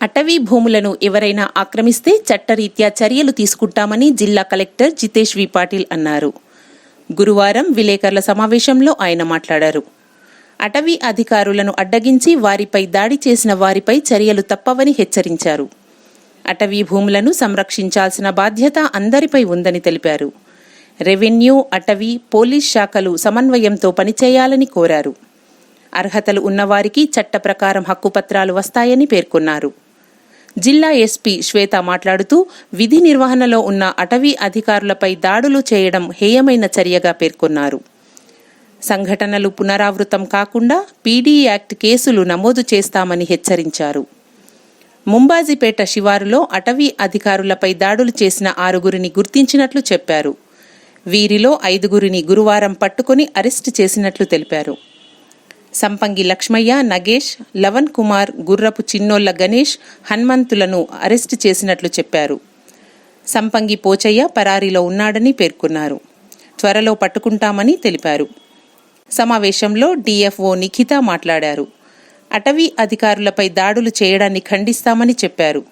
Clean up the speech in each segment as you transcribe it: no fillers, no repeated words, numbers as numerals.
అటవీ భూములను ఎవరైనా ఆక్రమిస్తే చట్టరీత్యా చర్యలు తీసుకుంటామని జిల్లా కలెక్టర్ జితేష్ వి పాటిల్ అన్నారు. గురువారం విలేకరుల సమావేశంలో ఆయన మాట్లాడారు. అటవీ అధికారులను అడ్డగించి వారిపై దాడి చేసిన వారిపై చర్యలు తప్పవని హెచ్చరించారు. అటవీ భూములను సంరక్షించాల్సిన బాధ్యత అందరిపై ఉందని తెలిపారు. రెవెన్యూ, అటవీ, పోలీస్ శాఖలు సమన్వయంతో పనిచేయాలని కోరారు. అర్హతలు ఉన్నవారికి చట్ట ప్రకారం హక్కుపత్రాలు వస్తాయని పేర్కొన్నారు. జిల్లా ఎస్పీ శ్వేత మాట్లాడుతూ విధి నిర్వహణలో ఉన్న అటవీ అధికారులపై దాడులు చేయడం హేయమైన చర్యగా పేర్కొన్నారు. సంఘటనలు పునరావృతం కాకుండా పీడీ యాక్ట్ కేసులు నమోదు చేస్తామని హెచ్చరించారు. ముంబాజీపేట శివారులో అటవీ అధికారులపై దాడులు చేసిన 6గురిని గుర్తించినట్లు చెప్పారు. వీరిలో 5గురిని గురువారం పట్టుకుని అరెస్టు చేసినట్లు తెలిపారు. సంపంగి లక్ష్మయ్య, నగేష్, లవన్ కుమార్, గుర్రపు చిన్నోళ్ల గణేష్, హనుమంతులను అరెస్టు చేసినట్లు చెప్పారు. సంపంగి పోచయ్య పరారీలో ఉన్నాడని పేర్కొన్నారు. త్వరలో పట్టుకుంటామని తెలిపారు. సమావేశంలో డిఎఫ్ఓ నిఖిత మాట్లాడారు. అటవీ అధికారులపై దాడులు చేయడాన్ని ఖండిస్తామని చెప్పారు.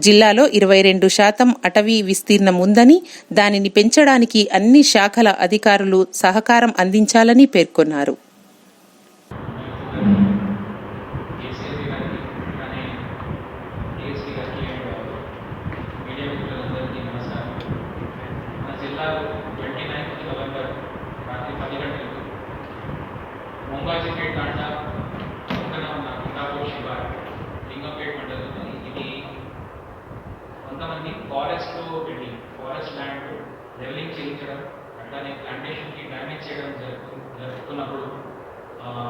జిల్లాలో 22% అటవీ విస్తీర్ణం ఉందని, దానిని పెంచడానికి అన్ని శాఖల అధికారులు సహకారం అందించాలని పేర్కొన్నారు. ముంబాజీపేట తాండా పక్కన ఉన్న గుండాపూర్ శివారు లింగంపేట మండలంలో ఇది కొంతమంది ఫారెస్ట్లో వెళ్ళి ఫారెస్ట్ ల్యాండ్ లెవెలింగ్ చేయించడం, అట్లానే ప్లాంటేషన్కి డ్యామేజ్ చేయడం జరుగుతున్నప్పుడు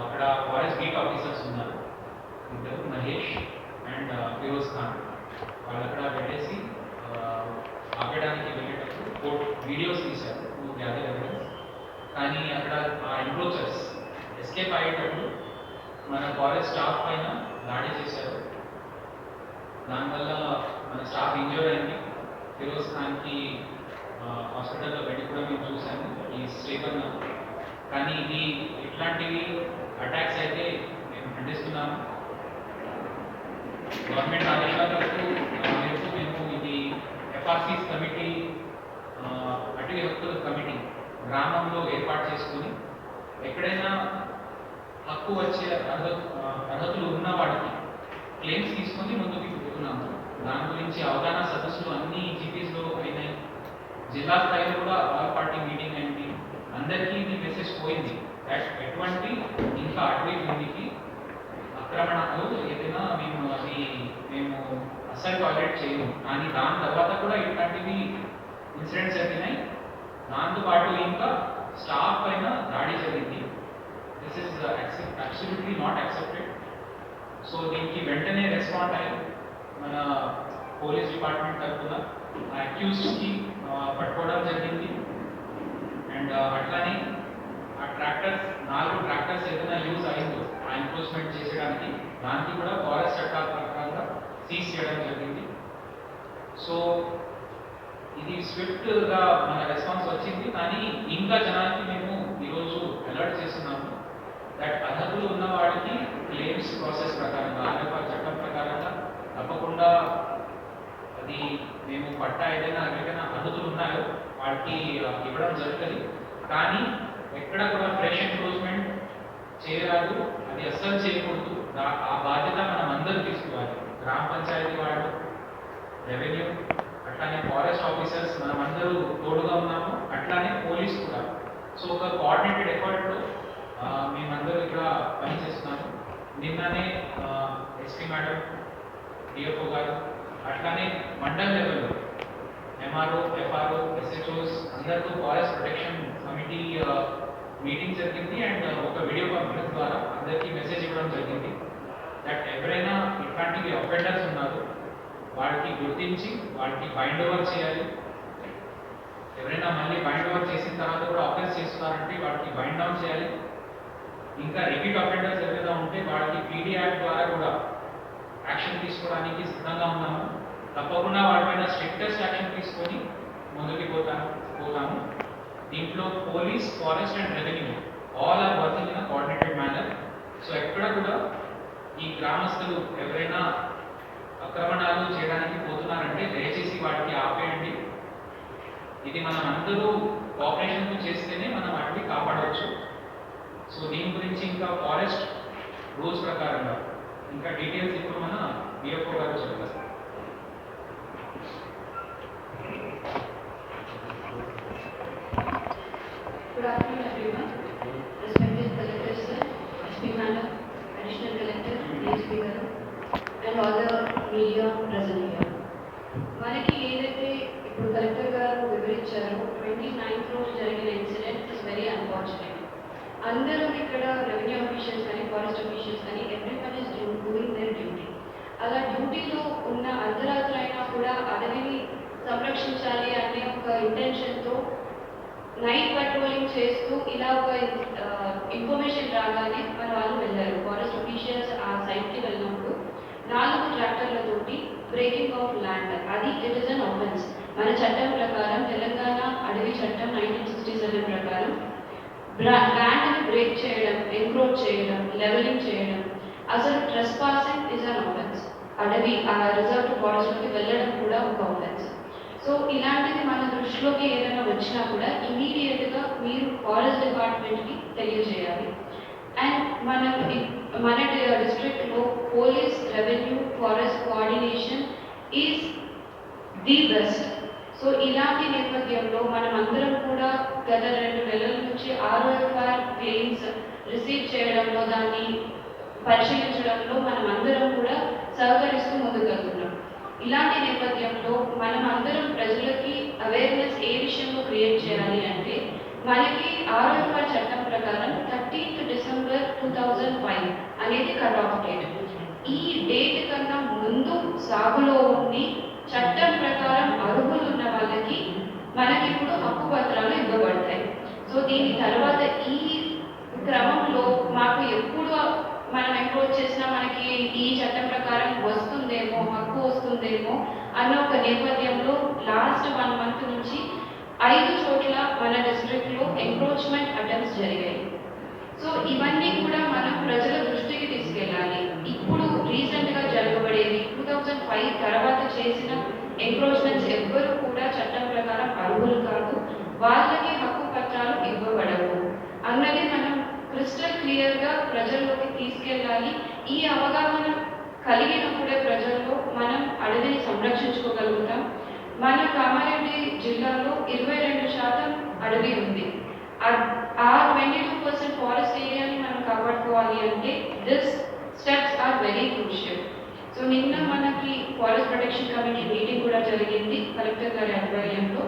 అక్కడ ఫారెస్ట్ గేట్ ఆఫీసర్స్ ఉన్నారు, ఇద్దరు మహేష్ అండ్ ఫిరోజ్ ఖాన్. వాళ్ళు అక్కడ పెట్టేసి ఆపడానికి వెళ్ళేటప్పుడు కోర్టు వీడియోస్ తీశారు టు గ్యాదర్ ఎవిడెన్స్. కానీ అక్కడ ఆ ఎన్క్రోచర్స్ ఎస్కేప్ అయ్యేటప్పుడు మన ఫారెస్ట్ స్టాఫ్ పైన దాడి చేశారు. దానివల్ల మన స్టాఫ్ ఇంజూర్ అయింది. ఫిరోజ్ ఖాన్కి హాస్పిటల్లో పెట్టి కూడా మేము చూసాము, ఈ స్టేబుల్. కానీ ఇది ఇట్లాంటివి అటాక్స్ అయితే మేము ఖండిస్తున్నాము. గవర్నమెంట్ ఆదేశాల మేరకు మేము ఇది ఎఫ్ఆర్సీస్ కమిటీ, అటవీ హక్కుల కమిటీ గ్రామంలో ఏర్పాటు చేసుకుని ఎక్కడైనా హక్కు వచ్చే అర్హతలు ఉన్న వాడికి క్లెయిమ్స్ తీసుకొని ముందుకు పోతున్నాము. దాని గురించి అవగాహన సదస్సులు అన్ని జీపీస్లో అయినాయి. జిల్లా స్థాయిలో కూడా ఆల్ పార్టీ మీటింగ్ అయింది. అందరికీ ఇది మెసేజ్ పోయింది దట్ ఎటువంటి ఇంకా అటవీ భూమికి ఆక్రమణలు ఏదైనా మేము అస్సలు టాలరేట్ చేయము. కానీ దాని తర్వాత కూడా ఇట్లాంటివి ఇన్సిడెంట్స్ జరిగినాయి. దాంతోపాటు ఇంకా స్టాఫ్ పైన దాడి జరిగింది. This is absolutely not accepted. So దీనికి వెంటనే రెస్పాండ్ అయ్యి మన పోలీస్ డిపార్ట్మెంట్ తరఫున ఆ అక్యూజ్డ్కి పట్టుకోవడం జరిగింది. అండ్ అట్లానే ఆ ట్రాక్టర్స్ 4 ట్రాక్టర్స్ ఏదైనా యూజ్ అయిందో ఆ ఎన్ఫోర్స్మెంట్ చేసేయడానికి దానికి కూడా ఫారెస్ట్ చట్టాల ప్రకారంగా సీజ్ చేయడం జరిగింది. సో ఇది స్విఫ్ట్గా మన రెస్పాన్స్ వచ్చింది. కానీ ఇంకా జనానికి మేము ఈరోజు అలర్ట్ చేస్తున్నాము దట్ అర్హతలు ఉన్న వాడికి క్లెయిమ్స్ ప్రాసెస్ ప్రకారంగా ఆర్ఎఫ్ఆర్ చట్టం ప్రకారంగా తప్పకుండా అది మేము పట్టా ఏదైనా ఎవరికైనా అర్హతలు ఉన్నాయో వాటికి ఇవ్వడం జరుగుతుంది. కానీ ఎక్కడ కూడా ఫ్రెష్ ఎన్క్రోచ్మెంట్ చేయరాదు, అది అస్సలు చేయకూడదు. ఆ బాధ్యత మనం అందరూ తీసుకోవాలి. గ్రామ పంచాయతీ వాళ్ళు, రెవెన్యూ, అట్లానే ఫారెస్ట్ ఆఫీసర్స్ మనం అందరూ తోడుగా ఉన్నాము. అట్లానే పోలీస్ కూడా. సో ఒక కోఆర్డినేటెడ్ ఎఫర్ట్లో మేమందరూ ఇక్కడ పనిచేస్తున్నాము. నిన్ననే ఎస్పీ మేడం, డిఎఫ్ఓ గారు, అట్లానే మండల్ లెవెల్లో ఎంఆర్ఓ, ఎఫ్ఆర్ఓ, ఎస్హెచ్ఓస్ అందరితో ఫారెస్ట్ ప్రొటెక్షన్ కమిటీ మీటింగ్ జరిగింది. అండ్ ఒక వీడియో కాన్ఫరెన్స్ ద్వారా అందరికీ మెసేజ్ ఇవ్వడం జరిగింది దట్ ఎవరైనా ఇట్లాంటివి అఫెండర్స్ ఉన్నారు వాటికి గుర్తించి వాటికి బైండ్ ఓవర్ చేయాలి. ఎవరైనా మళ్ళీ బైండ్ ఓవర్ చేసిన తర్వాత కూడా ఆఫెన్స్ చేస్తున్నారంటే వాటికి బైండ్ డౌన్ చేయాలి. ఇంకా రిపీట్ అఫెండర్స్ ఎవరైనా ఉంటే వాటికి పీడీ యాక్ట్ ద్వారా కూడా యాక్షన్ తీసుకోవడానికి సిద్ధంగా ఉన్నాము. తప్పకుండా వాటిపైన స్ట్రిక్టెస్ట్ యాక్షన్ తీసుకొని ముందుకు పోతాము. దీంట్లో police, forest and revenue all are working in a coordinated manner. So ఎక్కడ కూడా ఈ గ్రామస్తులు ఎవరైనా ఇది మనం అందరూ కోఆపరేషన్తో చేస్తేనే మనం అడవి కాపాడవచ్చు. సో దీని గురించి ఇంకా ఫారెస్ట్ రూల్స్ ప్రకారంగా ఇంకా డీటెయిల్స్ ఇప్పుడు మన డిఎఫ్ఓ గారు చెప్తారు. Good afternoon, everyone. Respected Collector Sir, SP Madam, Additional Collector, DSP Garu, and all the media present here. మనకి ఏదైతే ఇప్పుడు కలెక్టర్ గారు వివరించారో 29th రోజు జరిగిన ఇన్సిడెంట్ ఇస్ వెరీ అన్ఫార్చునేట్. అందరూ ఇక్కడ రెవెన్యూ ఆఫీషియల్స్ కానీ ఫారెస్ట్ ఆఫీషియల్స్ కానీ everyone is doing their duty. అలా డ్యూటీలో ఉన్న అర్ధరాత్రులైనా కూడా అడవిని సంరక్షించాలి అనే ఒక ఇంటెన్షన్తో నైట్ పెట్రోలింగ్ చేస్తూ ఇలా ఒక ఇన్ఫర్మేషన్ రాగానే మన వాళ్ళు వెళ్ళారు. ఫారెస్ట్ ఆఫీషియల్స్ ఆ సైట్కి వెళ్ళినప్పుడు 4 ట్రాక్టర్లతోటి బ్రేకింగ్ ఆఫ్ ల్యాండ్, అది ఇట్ ఇస్ అన్ ఆఫెన్స్. మన చట్టం ప్రకారం, తెలంగాణ అడవి చట్టం 1967 ప్రకారం ల్యాండ్ని బ్రేక్ చేయడం, ఎంక్రోచ్ చేయడం, లెవెలింగ్ చేయడం, అసలు ట్రెస్ పాసింగ్ ఇస్ అన్ ఆఫెన్స్. అడవి ఆ రిజర్వ్ ఫారెస్ట్లోకి వెళ్ళడం కూడా ఒక ఆఫెన్స్. సో ఇలాంటిది మన దృష్టిలోకి ఏదైనా వచ్చినా కూడా ఇమీడియట్గా మీరు ఫారెస్ట్ డిపార్ట్మెంట్కి తెలియజేయాలి. అండ్ మన డిస్ట్రిక్ట్లో police, revenue, forest coordination is the best. So ఇలాంటి నేపథ్యంలో మనం అందరం కూడా గత 2 నెలల నుంచి ROFR క్లెయిమ్స్ రిసీవ్ చేయడంలో, దాన్ని పరిశీలించడంలో మనం అందరం కూడా సహకరిస్తూ ముందుకెళ్తున్నాం. ఇలాంటి నేపథ్యంలో మనం అందరం ప్రజలకి అవేర్నెస్ ఏ విషయంలో క్రియేట్ చేయాలి అంటే, మనకి ROFR చట్టం ప్రకారం 13th December 2005 అనేది కట్ ఆఫ్ డేట్. ఈ డేట్ కన్నా ముందు సాగులో ఉండి చట్టం ప్రకారం అర్హులు ఉన్న వాళ్ళకి మనకి ఇప్పుడు హక్కు పత్రాలు ఇవ్వబడతాయి. సో దీని తర్వాత ఈ క్రమంలో మాకు ఎప్పుడు మనం ఎంక్రోచ్ చేసినా మనకి ఈ చట్టం ప్రకారం వస్తుందేమో, హక్కు వస్తుందేమో అన్న ఒక నేపథ్యంలో లాస్ట్ 1 month నుంచి 5 చోట్ల మన డిస్ట్రిక్ట్లో ఎంక్రోచ్మెంట్ అటెంప్ట్స్ జరిగాయి. సో ఇవన్నీ కూడా మనం ప్రజల దృష్టికి తీసుకెళ్ళాలి. ఇప్పుడు రీసెంట్గా జరగబడేది 2005 తర్వాత చేసిన ఎంక్రోచ్మెంట్స్ ఎవ్వరూ కూడా చట్టం ప్రకారం అర్హులు కాదు, వాళ్ళకి హక్కు పత్రాలు ఇవ్వబడవు అన్నది మనం క్రిస్టల్ క్లియర్గా ప్రజల్లోకి తీసుకెళ్ళాలి. ఈ అవగాహన కలిగినప్పుడే ప్రజల్లో మనం అడవిని సంరక్షించుకోగలుగుతాం. మన కామారెడ్డి జిల్లాలో 22% అడవి ఉంది. ఆ 22% ఫారెస్ట్ ఏరియాని మనం కాపాడుకోవాలి అంటే this steps are very crucial. So నిన్న మనకి ఫారెస్ట్ ప్రొటెక్షన్ కమిటీ మీటింగ్ కూడా జరిగింది కలెక్టర్ గారి ఆధ్వర్యంలో.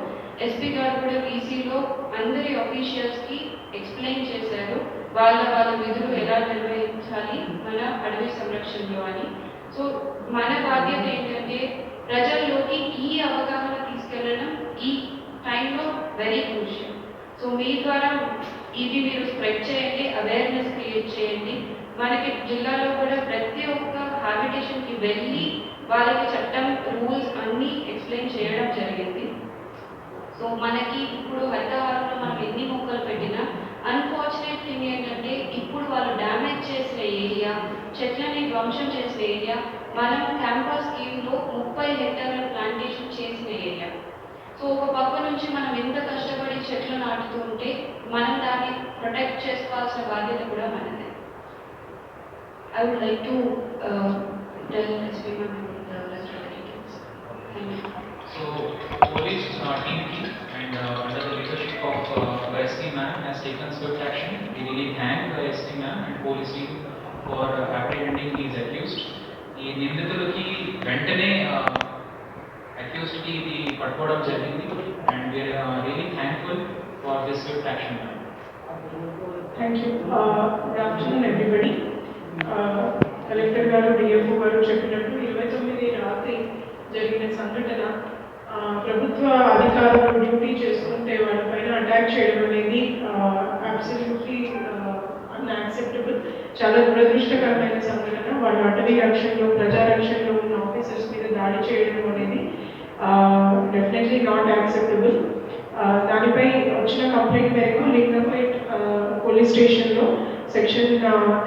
SP గారు కూడా VCలో అందరి ఆఫీషియల్స్కి ఎక్స్ప్లెయిన్ చేశారు వాళ్ళ విధులు ఎలా నిర్వహించాలి మన అడవి సంరక్షణలో అని. సో మన బాధ్యత ఏంటంటే ప్రజల్లోకి ఈ అవగాహన తీసుకెళ్ళడం ఈ టైంలో వెరీ క్రూషియల్. సో మీ ద్వారా ఇది మీరు స్ప్రెడ్ చేయండి, అవేర్నెస్ క్రియేట్ చేయండి. మనకి జిల్లాలో కూడా ప్రతి ఒక్క హ్యాబిటేషన్కి వెళ్ళి వాళ్ళకి చట్టం, రూల్స్ అన్నీ ఎక్స్ప్లెయిన్ చేయడం జరిగింది. సో మనకి ఇప్పుడు హైదరాబాద్లో మనం ఎన్ని మొక్కలు పెట్టినా అన్ఫార్చునేట్ థింగ్ ఏంటంటే ఇప్పుడు వాళ్ళు డ్యామేజ్ చేసిన ఏరియా, చెట్లని ధ్వంసం చేసిన ఏరియా, మనం క్యాంపస్ స్కీమ్లో 30 హెక్టార్ల ప్లాంటేషన్ చేసిన ఏరియా. సో ఒక పక్క నుంచి మనం ఎంత కష్టపడి చెట్లు నాటుతూ ఉంటే మనం దాన్ని ప్రొటెక్ట్ చేసుకోవాల్సిన బాధ్యత కూడా మనదే. I would like to tell SP Madam the rest of the details. Thank you. So police team and under the leadership of SP Ma'am has taken swift action. We really thank SP Ma'am and police team for apprehending these accused. ఈ నిందితులకి వెంటనే accused కి ఇది పట్టుకోవడం జరిగింది and we are really thankful for this swift action. Thank you. Good afternoon everybody. Collector garu, DFO garu చెప్పినట్టు 29 రాత్రి జరిగిన సంఘటన ప్రభుత్వ అధికారులు డ్యూటీ చేసుకుంటే వాళ్ళపైన అటాక్ చేయడం అనేది అబ్సల్యూట్లీ అన్యాక్సెప్టబుల్. చాలా దురదృష్టకరమైన సంఘటన. వాళ్ళు అటవీ రక్షణలో, ప్రజా రక్షణలో ఉన్న ఆఫీసర్స్ మీద దాడి చేయడం అనేది డెఫినెట్లీ నాట్ యాక్సెప్టబుల్. దానిపై వచ్చిన కంప్లైంట్ మేరకు లింగంపేట్ పోలీస్ స్టేషన్లో సెక్షన్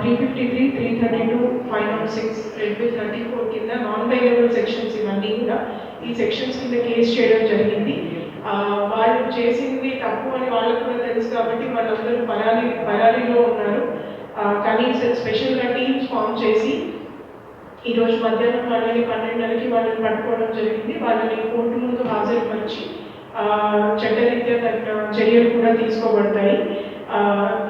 353, 332, 506, 34 కింద నాన్ బెయిలబుల్ సెక్షన్స్ ఇవన్నీ కూడా ఈ సెక్షన్స్ కింద కేసు చేయడం జరిగింది. వాళ్ళు చేసింది తప్పు అని వాళ్ళకు కూడా తెలుసు కాబట్టి వాళ్ళందరూ పరారీలో ఉన్నారు. కానీ స్పెషల్గా టీమ్స్ ఫామ్ చేసి ఈరోజు మధ్యాహ్నం వాళ్ళని 12:30కి వాళ్ళని పట్టుకోవడం జరిగింది. వాళ్ళని కోర్టు ముందు హాజరుపరిచి చట్టరీత్యా తగిన చర్యలు కూడా తీసుకోబడతాయి.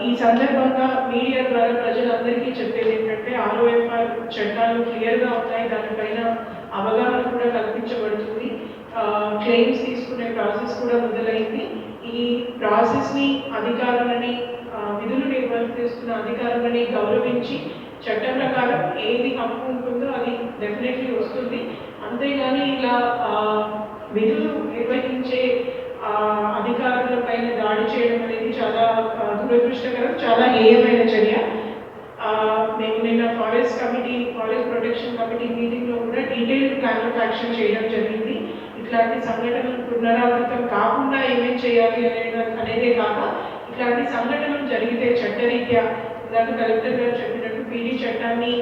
ఈ సందర్భంగా మీడియా ద్వారా ప్రజలందరికీ చెప్పేది ఏంటంటే ROFR చట్టాలు క్లియర్గా ఉన్నాయి, దానిపైన అవగాహన కూడా కల్పించబడుతుంది. క్లెయిమ్స్ తీసుకునే ప్రాసెస్ కూడా మొదలైంది. ఈ ప్రాసెస్ని అధికారులని విధులు నిర్వర్తిస్తున్న అధికారులని గౌరవించి చట్ట ప్రకారం ఏది హక్కు ఉంటుందో అది డెఫినెట్లీ వస్తుంది. అంతేగాని ఇలా విధులు నిర్వహించే అధికారుల పైన దాడి చేయడం అనేది చాలా దురదృష్టకరం, చాలా హేయమైన చర్య. మేము నిన్న ఫారెస్ట్ ప్రొటెక్షన్ కమిటీ మీటింగ్లో కూడా డీటెయిల్డ్ ప్లాన్ ఆఫ్ యాక్షన్ చేయడం జరిగింది. ఇట్లాంటి సంఘటనలు పునరావృతం కాకుండా ఏమేం చేయాలి అనేదే కాక ఇట్లాంటి సంఘటనలు జరిగితే చట్టరీత్యా ఇందాక కలెక్టర్ గారు చెప్పినట్టు PD చట్టాన్ని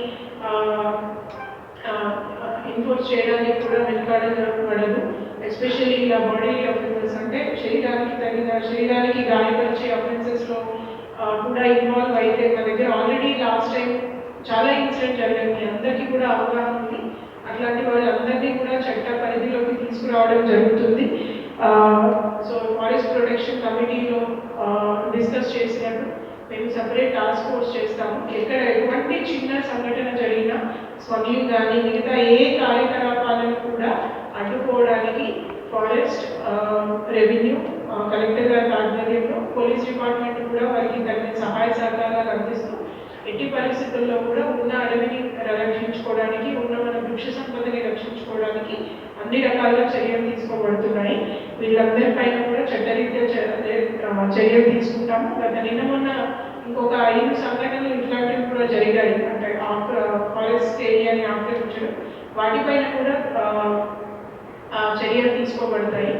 ఎన్ఫోర్స్ చేయడానికి కూడా వెనుకాడదు. ఎస్పెషల్లీ ఇలా బాడీ అఫెన్సెస్ అంటే శరీరానికి గాయపరిచే అఫెన్సెస్లో కూడా ఇన్వాల్వ్ అయితే మన దగ్గర ఆల్రెడీ లాస్ట్ టైం చాలా ఇన్సిడెంట్ జరిగాయి, మీ అందరికీ కూడా అవగాహన ఉంది. అట్లాంటి వాళ్ళందరినీ కూడా చట్ట పరిధిలోకి తీసుకురావడం జరుగుతుంది. సో ఫారెస్ట్ ప్రొటెక్షన్ కమిటీలో డిస్కస్ చేసినట్టు మేము సపరేట్ టాస్క్ ఫోర్స్ చేస్తాము. ఎక్కడ ఎటువంటి చిన్న సంఘటన జరిగినా స్మగ్లింగ్ కానీ మిగతా ఏ కార్యకలాపాలను కూడా అడ్డుకోవడానికి ఫారెస్ట్, రెవెన్యూ, కలెక్టర్ గారి ఆధ్వర్యంలో పోలీస్ డిపార్ట్మెంట్ కూడా వారికి తగిన సహాయ సహకారాలు అందిస్తూ ఎట్టి పరిస్థితుల్లో కూడా ఉన్న అడవిని రక్షించుకోవడానికి, ఉన్న మన వృక్ష సంపదని రక్షించుకోవడానికి అన్ని రకాలుగా చర్యలు తీసుకోబడుతున్నాయి. వీళ్ళందరిపైన కూడా చట్టరీత్యా చర్యలు తీసుకుంటాము. నిన్న మొన్న ఇంకొక 5 సంఘటనలు ఇట్లాంటివి కూడా జరిగాయి. అంటే ఫారెస్ట్ ఏరియాని ఆక్రమించడం, వాటిపైన కూడా చర్యలు తీసుకోబడతాయి.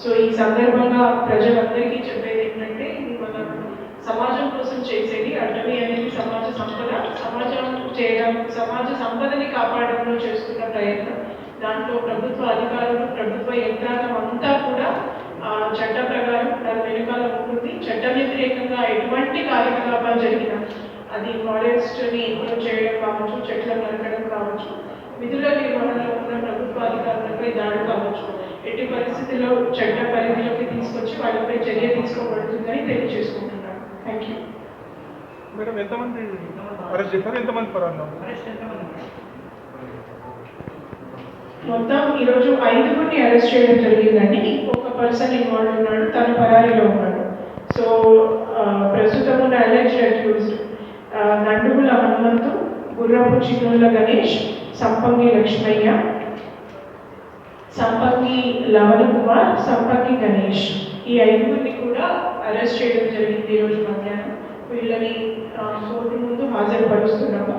సో ఈ సందర్భంగా ప్రజలందరికీ చెప్పేది ఏంటంటే ఇది మన సమాజం కోసం చేసేది. అటవీ అనేది సమాజ సంపదని కాపాడడంలో చేస్తున్న ప్రయత్నం. దాంట్లో ప్రభుత్వ అధికారులు, ప్రభుత్వ యంత్రాంగం అంతా కూడా చట్ట ప్రకారం దాని వెనుకాల ఉంటుంది. చట్ట వ్యతిరేకంగా ఎటువంటి కార్యకలాపాలు జరిగినా అది ఫారెస్ట్ని ఇంప్రూవ్ చేయడం కావచ్చు, చెట్లను నరకడం కావచ్చు, విధుల నిర్వహణలో ఉన్న ప్రభుత్వ అధికారులపై దాడి కావచ్చు, ఎట్టి పరిస్థితుల్లో చట్ట పరిధిలోకి తీసుకొచ్చి వాళ్ళపై చర్య తీసుకోబడుతుందని తెలియజేసుకుంటున్నాను. Thank you. మేడం, ఎంతమంది అరెస్ట్ చేశారు? ఎంతమంది పరారు? మొత్తం ఈరోజు 5గురిని అరెస్ట్ చేయడం జరిగిందండి. ఇంకొక పర్సన్ ఇన్వాల్వ్ ఉన్నాడు, తను పరారీలో ఉన్నాడు. సో ప్రస్తుతం ఉన్న అలెజ్డ్ అక్యూజ్డ్ నండుగుల హనుమంతు, గుర్రపు చిన్నోళ్ళ గణేష్, సంపంగి లక్ష్మయ్య, సంపంగి లవణ కుమార్, సంపంగి గణేష్, ఈ 5గురిని కూడా అరెస్ట్ చేయడం జరిగింది ఈరోజు మధ్యాహ్నం. వీళ్ళని కోర్టు ముందు హాజరుపరుస్తున్నాము.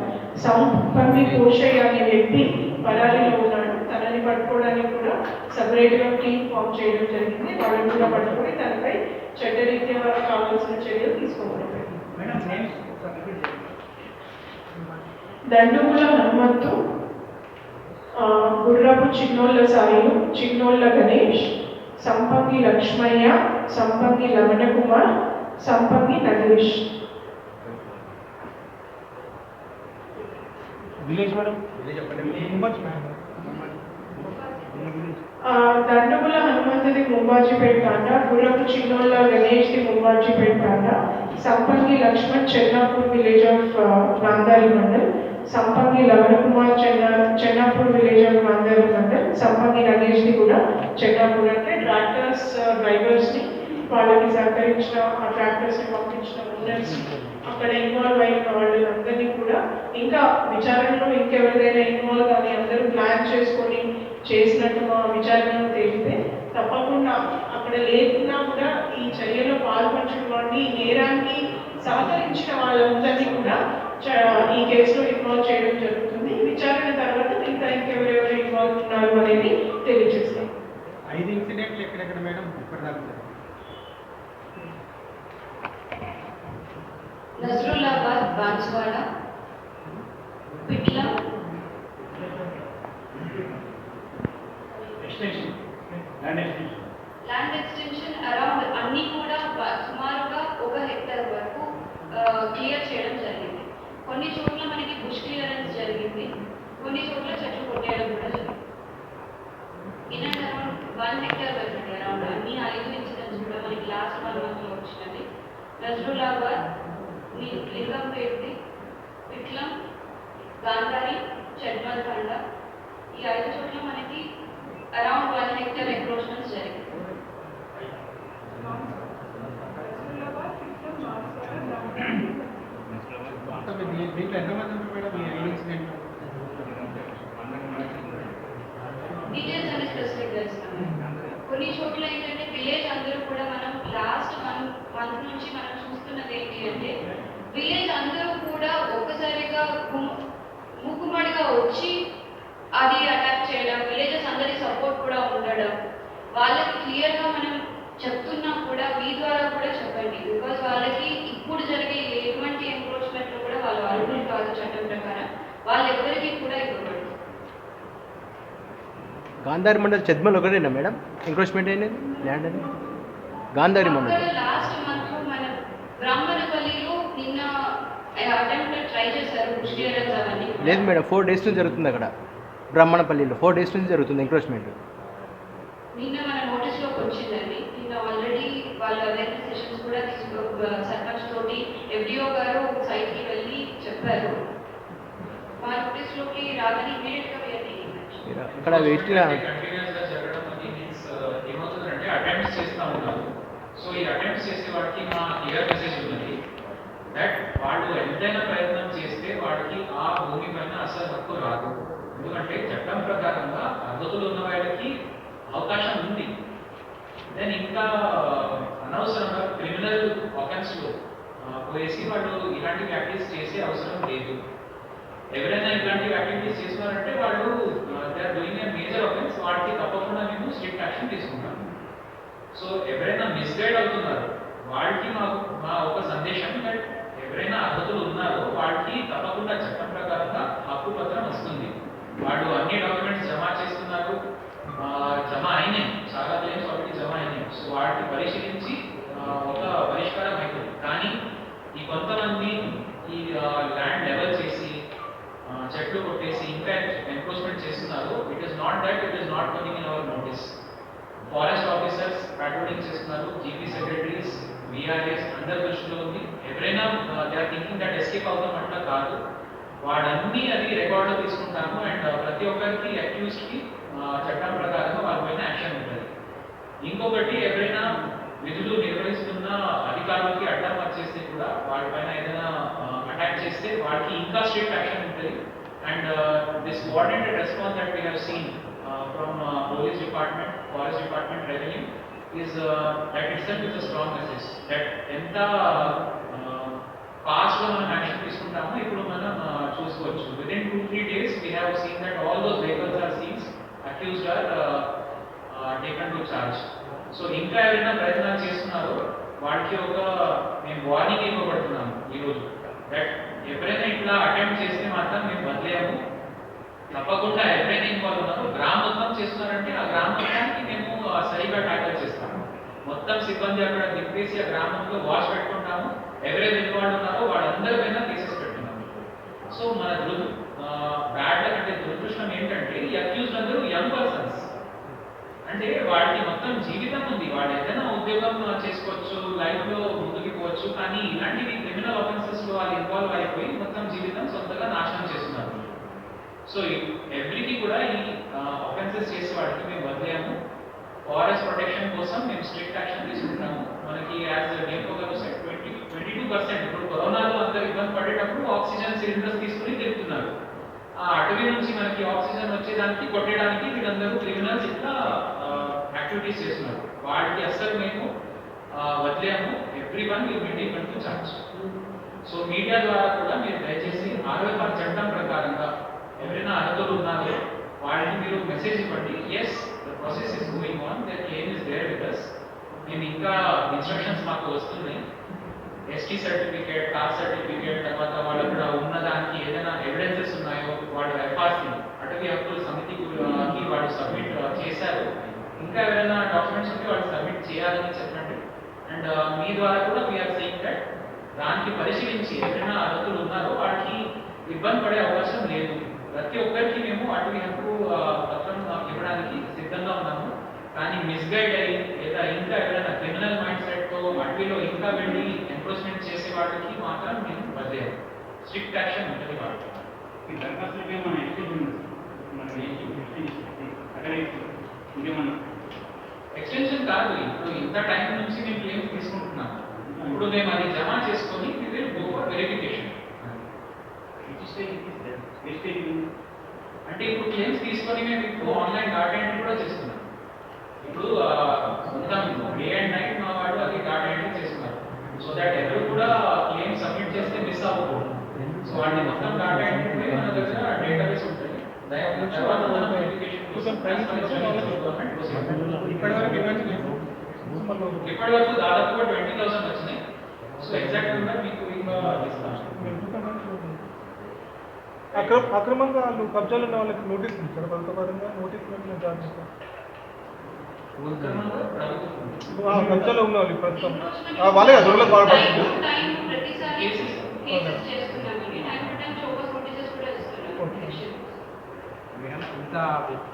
సంపంగి పోషయ్య అనే వ్యక్తి పరారీలో ఉన్నాడు. తనని పట్టుకోవడానికి కూడా సపరేట్గా టీమ్ ఫామ్ చేయడం జరిగింది. వాళ్ళని కూడా పట్టుకొని తనపై చట్టరీత్యా కావాల్సిన చర్యలు తీసుకోబడతాయి. దండుగుల హనుమంతు, గుర్రపు చిన్నోళ్ళ సాయిలు, చిన్నోళ్ళ గణేష్, సంపంగి లక్ష్మయ్య, సంపంగి లవణ కుమార్, సంపంగి నగేష్. దండుగుల హనుమంతుది ముంబాజీపేట తాండా, గుర్రపు చిన్నోళ్ళ గణేష్ది ముంబాజీపేట తాండా, సంపంగి లక్ష్మణ్ చెన్నాపూర్ విలేజ్ ఆఫ్ నాందారి మండల్, సంపంగి లవణ కుమార్ చెన్నాపూర్ విలేజ్ ఆఫ్ నాందారి మండల్, సంపంగి నగేష్ది కూడా చెన్నాపూర్. అంటే ట్రాక్టర్స్ డ్రైవర్స్ని, వాళ్ళకి సహకరించిన ఆ ట్రాక్టర్స్ని పంపించిన ఓనర్స్, అక్కడ ఇన్వాల్వ్ అయిన వాళ్ళందరినీ కూడా ఇంకా విచారణలో ఇంకెవరిదైనా ఇన్వాల్వ్ కానీ అందరూ ప్లాన్ చేసుకొని చేసినట్టు మా విచారణలో తేలితే తప్పకుండా అక్కడ లేకున్నా కూడా ఈ చర్యలో పాల్పంచిన వాడిని, ఈ నేరానికి సహకరించిన వాళ్ళందరినీ కూడా ఈ కేసులో ఇన్వాల్వ్ చేయడం జరుగుతుంది. విచారణ తర్వాత ఇంకా ఇంకెవరెవరు ఇన్వాల్వ్ ఉన్నారు అనేది తెలియజేస్తాం. 5 ఇన్సిడెంట్లు ఎక్కడెక్కడ మేడం? నజరుల్లాబాద్, బాన్స్వాడ, పిట్ల, ల్యాండ్ ఎక్స్టెన్షన్ అరౌండ్ అన్నీ కూడా సుమారుగా 1 హెక్టార్ వరకు క్లియర్ చేయడం జరిగింది. కొన్ని చోట్ల మనకి బుష్ క్లియరెన్స్ జరిగింది, కొన్ని చోట్ల చెట్లు కొట్టేయడం కూడా జరిగింది. ఇన్ అండ్ అరౌండ్ 1 హెక్టార్ వరకు అరౌండ్ అన్ని 5 ఇన్సిడెంట్స్ కూడా మనకి లాస్ట్ 1 మంత్లో వచ్చినది. నజ్రులాబాద్, లింగంపేటి, పిట్లం, గాంధారి, చెడ్మల్ తండ, ఈ 5 చోట్ల మనకి అరౌండ్ 1 హెక్టార్ ఎంక్రోచ్మెంట్స్ జరిగింది. దీంట్లో ఎంతమంది ఉంటారు మేడం ఈ ఇన్సిడెంట్? డీటెయిల్స్ అన్ని స్పెసిఫిక్గా ఇస్తాము. కొన్ని చోట్ల ఏంటంటే విలేజ్ అందరూ కూడా మనం లాస్ట్ మంత్ నుంచి మనం చూస్తున్నది ఏంటి అంటే విలేజ్ అందరూ కూడా ఒక్కసారిగా మూకుమ్మడిగా వచ్చి అది అటాక్ చేయడం, విలేజెస్ అందరి సపోర్ట్ కూడా ఉండడం, వాళ్ళకి క్లియర్గా మనం చెప్తున్నా కూడా మీ ద్వారా కూడా చెప్పండి. బికాజ్ వాళ్ళకి ఇప్పుడు జరిగే ఎటువంటి ఎంక్రోచ్మెంట్లో కూడా వాళ్ళు అర్హులు కాదు చట్టం ప్రకారం, వాళ్ళెవ్వరికీ కూడా ఇవ్వబడదు. గాంధారి మండల్ చెద్మల్ ఒకటేనా మేడం ఎంక్రోచ్మెంట్ అయినది ల్యాండ్ అని? గాంధారి మండల్ లాస్ట్ మంత్ మన బ్రాహ్మణపల్లిలో నిన్న అటెంప్ట్ ట్రై చేశారు బుష్ క్లియరెన్స్ అవన్నీ. లేదు మేడం, 4 days నుంచి జరుగుతుంది అక్కడ బ్రాహ్మణపల్లిలో. 4 days నుంచి జరుగుతుంది ఎంక్రోచ్మెంట్. నిన్న మన నోటీస్లోకి వచ్చిందండి. నిన్న ఆల్రెడీ వాళ్ళ అవేర్నెస్ సెషన్స్ కూడా సర్పంచ్ తోటి FDO గారు సైట్కి వెళ్ళి చెప్పారు. మా నోటీస్లోకి రాగానే ఇమీడియట్గా అక్కడ వేసిన కంటిన్యూస్ గా జరగడం అది మీన్స్ ఏమవుతుందంటే అటెంప్ట్స్ చేస్తూ ఉన్నారు. సో ఈ అటెంప్ట్స్ చేసే వాడికి మా క్లియర్ మెసేజ్ ఉన్నది దట్ వాళ్ళు ఎంతైనా ప్రయత్నం చేస్తే వాడికి ఆ భూమి పైన అసలు హక్కు రాదు. ఎందుకంటే చట్టం ప్రకారంగా అర్హతలు ఉన్న వాళ్ళకి అవకాశం ఉంది. దెన్ ఇంకా అనవసరంగా క్రిమినల్ ఆఫెన్స్లో పోయేసి వాళ్ళు ఇలాంటి యాక్టివిటీస్ చేసే అవసరం లేదు. ఎవరైనా ఇలాంటి యాక్టివిటీస్ చేస్తున్నారంటే వాళ్ళు they are doing a major offence, వాటికి తప్పకుండా మేము స్ట్రిక్ట్ యాక్షన్ తీసుకుంటాం. సో ఎవరైనా మిస్గైడ్ అవుతున్నారు వాళ్ళకి మా ఒక సందేశం దట్ ఎవరైనా అర్హతలు ఉన్నారో వాళ్ళకి తప్పకుండా చట్టం ప్రకారంగా హక్కు పత్రం వస్తుంది. వాళ్ళు అన్ని డాక్యుమెంట్స్ జమ చేస్తున్నారు, జమ అయినాయి, చాలా క్లెయిమ్స్ ఆల్రెడీ జమ అయినాయి. సో వాటిని పరిశీలించి ఒక పరిష్కారం అవుతుంది. కానీ ఈ కొంతమంది ఈ ల్యాండ్ లెవెల్ చేసి చెట్లు కొట్టేసి ఇంకా ఎన్క్రోచ్మెంట్ చేస్తున్నారు. It is not that it is not coming in our notice. Forest officers patrolling చేస్తున్నారు, జీపీ సెక్రటరీస్, విఆర్ఎస్ అందరి దృష్టిలో ఉంది. ఎవరైనా they are thinking that escape అవుతాం అట్లా కాదు, వాడన్నీ అది రికార్డులో తీసుకుంటాము అండ్ ప్రతి ఒక్కరికి అక్యూజ్డ్కి చట్టం ప్రకారంగా వాళ్ళ పైన యాక్షన్ ఉంటుంది. ఇంకొకటి ఎవరైనా విధులు నిర్వహిస్తున్న అధికారులకి అడ్డం వచ్చేస్తే కూడా వాళ్ళపైన ఏదైనా అటాక్ చేస్తే వాళ్ళకి ఇంకా స్ట్రిక్ట్ యాక్షన్ ఉంటుంది. And this coordinated response that we have seen from police department, forest department, revenue is that itself is a strong message that ఎంత ఫాస్ట్ గా మనం యాక్షన్ తీసుకుంటామో ఇప్పుడు మనం చూసుకోవచ్చు. within 2-3 days we have seen that all those vehicles are seized, accused are taken to charge. So ఇంకా ఎవరైనా ప్రయత్నాలు చేస్తున్నారో వాడికి ఒక మేము వార్నింగ్ ఇవ్వబడుతున్నాము ఈరోజు దట్ ఎవరైనా ఇట్లా అటెంప్ట్ చేస్తే మాత్రం మేము వదిలేము. తప్పకుండా ఎవరైనా ఇన్వాల్వ్ ఉన్నారో గ్రామ మొత్తం చేస్తున్నారంటే ఆ గ్రామ మొత్తానికి మేము సరిగా ట్యాకల్ చేస్తాము. మొత్తం సిబ్బంది అక్కడ దింపేసి ఆ గ్రామంలో వాచ్ పెట్టుకుంటాము. ఎవరైతే ఇన్వాల్వ్ ఉన్నారో వాళ్ళందరిపైన కేసెస్ పెట్టుకున్నాము. సో మన బ్యాడ్ అంటే దురదృష్టం ఏంటంటే ఈ అక్యూజ్డ్ అందరూ యంగ్ పర్సన్స్, అంటే వాళ్ళకి మొత్తం జీవితం ఉంది, వాళ్ళు ఏదైనా ఉద్యోగం చేసుకోవచ్చు, లైఫ్ లో ముందుకు పోవచ్చు. కానీ ఇలాంటివి క్రిమినల్ ఆఫెన్సెస్ లో వాళ్ళు ఇన్వాల్వ్ అయిపోయి మొత్తం జీవితం సొంతగా నాశనం చేస్తున్నారు. సో ఎవ్రీకి కూడా ఈ ఆఫెన్సెస్ చేసే వాడికి మేము వదిలేము. ఫారెస్ట్ ప్రొటెక్షన్ కోసం మేము స్ట్రిక్ట్ యాక్షన్ తీసుకుంటాము. మనకి యాజ్ డిఎఫ్ఓ గారు 22% ఇప్పుడు కరోనాలో అందరూ ఇబ్బంది పడేటప్పుడు ఆక్సిజన్ సిలిండర్స్ తీసుకుని తిరుగుతున్నారు. ఆ అటవీ నుంచి మనకి ఆక్సిజన్ వచ్చేదానికి కొట్టేయడానికి వీళ్ళందరూ క్రిమినల్స్ ఇట్లా యాక్టివిటీస్ చేస్తున్నారు. వాళ్ళకి అస్సలు మేము వదిలేము. Everyone will be taken to charge. So media ద్వారా కూడా మీరు దయచేసి 60 చట్టం ప్రకారంగా ఎవరైనా అర్హతలు ఉన్నారో వాళ్ళకి మీరు మెసేజ్ ఇవ్వండి. As the process is going on, that claim is there with us. మేము ఇంకా ఇన్స్ట్రక్షన్స్ మాకు వస్తున్నాయి. ఎస్టీ సర్టిఫికేట్, కాస్ట్ సర్టిఫికేట్, తర్వాత వాళ్ళ అక్కడ ఉన్నదానికి ఏదైనా ఎవిడెన్సెస్ ఉన్నాయో వాళ్ళు ఎఫ్ఆర్సీ అటవీ హక్కుల సమితికి వాళ్ళు సబ్మిట్ చేశారు. ఇంకా ఎవరైనా దాన్ని పరిశీలించి ఎవరైనా అర్హతలు ఉన్నారో వాటికి ఇబ్బంది పడే అవకాశం లేదు. ప్రతి ఒక్కరికి మేము అటవీ హక్కు పత్రం ఇవ్వడానికి సిద్ధంగా ఉన్నాము. కానీ మిస్గైడ్ అయ్యి లేదా ఇంకా ఎవరైనా క్రిమినల్ మైండ్ సెట్తో అటవీలో ఇంకా వెళ్ళి ఎన్ఫోర్స్మెంట్ చేసే వాళ్ళకి మాత్రం మేము వదిలేము. స్ట్రిక్ట్ యాక్షన్ ఉంటుంది వాళ్ళకి. ఈ దరఖాస్తులకి మన ఎక్స్టెన్షన్ ఎక్స్టెన్షన్ కాదు, ఇప్పుడు ఇంత టైం నుంచి మేము క్లెయిమ్స్ తీసుకుంటున్నాము. ఇప్పుడు మేము అది జమ చేసుకొని we will go for verification. అంటే ఇప్పుడు క్లెయిమ్స్ తీసుకొని మేము ఇప్పుడు ఆన్లైన్ డాటా ఎంట్రీ కూడా చేస్తున్నాం. ఇప్పుడు మొత్తం డే అండ్ నైట్ మా వాళ్ళు అది డాటా ఎంట్రీ చేస్తున్నారు. సో దట్ ఎవరు కూడా క్లెయిమ్ సబ్మిట్ చేస్తే మిస్ అవ్వకూడదు. సో వాటి మొత్తం డాటా ఎంట్రీ మన దగ్గర డేటాబేస్ ఉంటుంది. తర్వాత మనం వెరిఫికేషన్ ఇప్పటి వరకు దాదాపుగా 20,000 వచ్చినాయి. సో ఎగ్జాక్ట్ గా మీకు ఇంకా ఇస్తాను. అక్రమంగా వాళ్ళు కబ్జాలు ఉన్న వాళ్ళకి నోటీస్ ఇచ్చారు. ప్రభుత్వపరంగా నోటీస్ జారీ చేస్తారు. కబ్జాలో ఉన్న వాళ్ళు ప్రస్తుతం వాళ్ళే దొంగలకు బాధపడుతుంది. మేడం ఇంత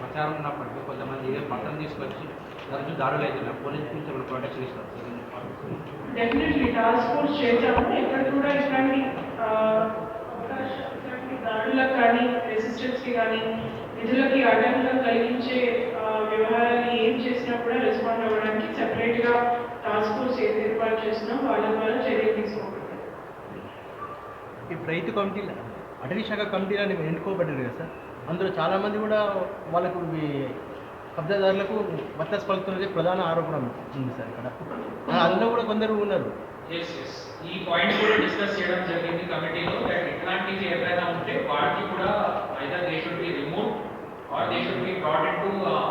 ప్రచారం ఉన్నప్పటికీ కొంతమంది పట్టణం తీసుకొచ్చి తరచూ దాడులు అవుతున్నాయి. పోలీస్ నుంచి ఏమైనా ప్రొటెక్షన్ ఇస్తారు? డెఫినెట్లీ టాస్క్ ఫోర్స్ చేశాము. ఎక్కడ కూడా ఇట్లాంటి దాడులకు కానీ రెసిస్టెన్స్కి కానీ నిధులకి ఆటంకం కలిగించే వ్యవహారాన్ని ఏం చేసినా కూడా రెస్పాండ్ అవ్వడానికి సెపరేట్గా టాస్క్ ఫోర్స్ ఏర్పాటు చేస్తున్నాం. వాళ్ళ ద్వారా చర్యలు తీసుకోబడతాయి. ఇప్పుడు రైతు కమిటీలు అటవీ శాఖ కమిటీలని ఎన్నుకోబడ్డారు కదా సార్, అందులో చాలామంది కూడా వాళ్ళకు కబ్జాదారులకు బత్తాస్ పలుకుతున్నది ప్రధాన ఆరోపణ ఉంది సార్ ఇక్కడ. అందులో కూడా కొందరు ఉన్నారు. ఈ పాయింట్ కూడా డిస్కస్ చేయడం జరిగింది కమిటీలో. దట్ ఇట్లాంటివి ఎవరైనా ఉంటే వాటికి కూడా either they should be remove are they should be brought in to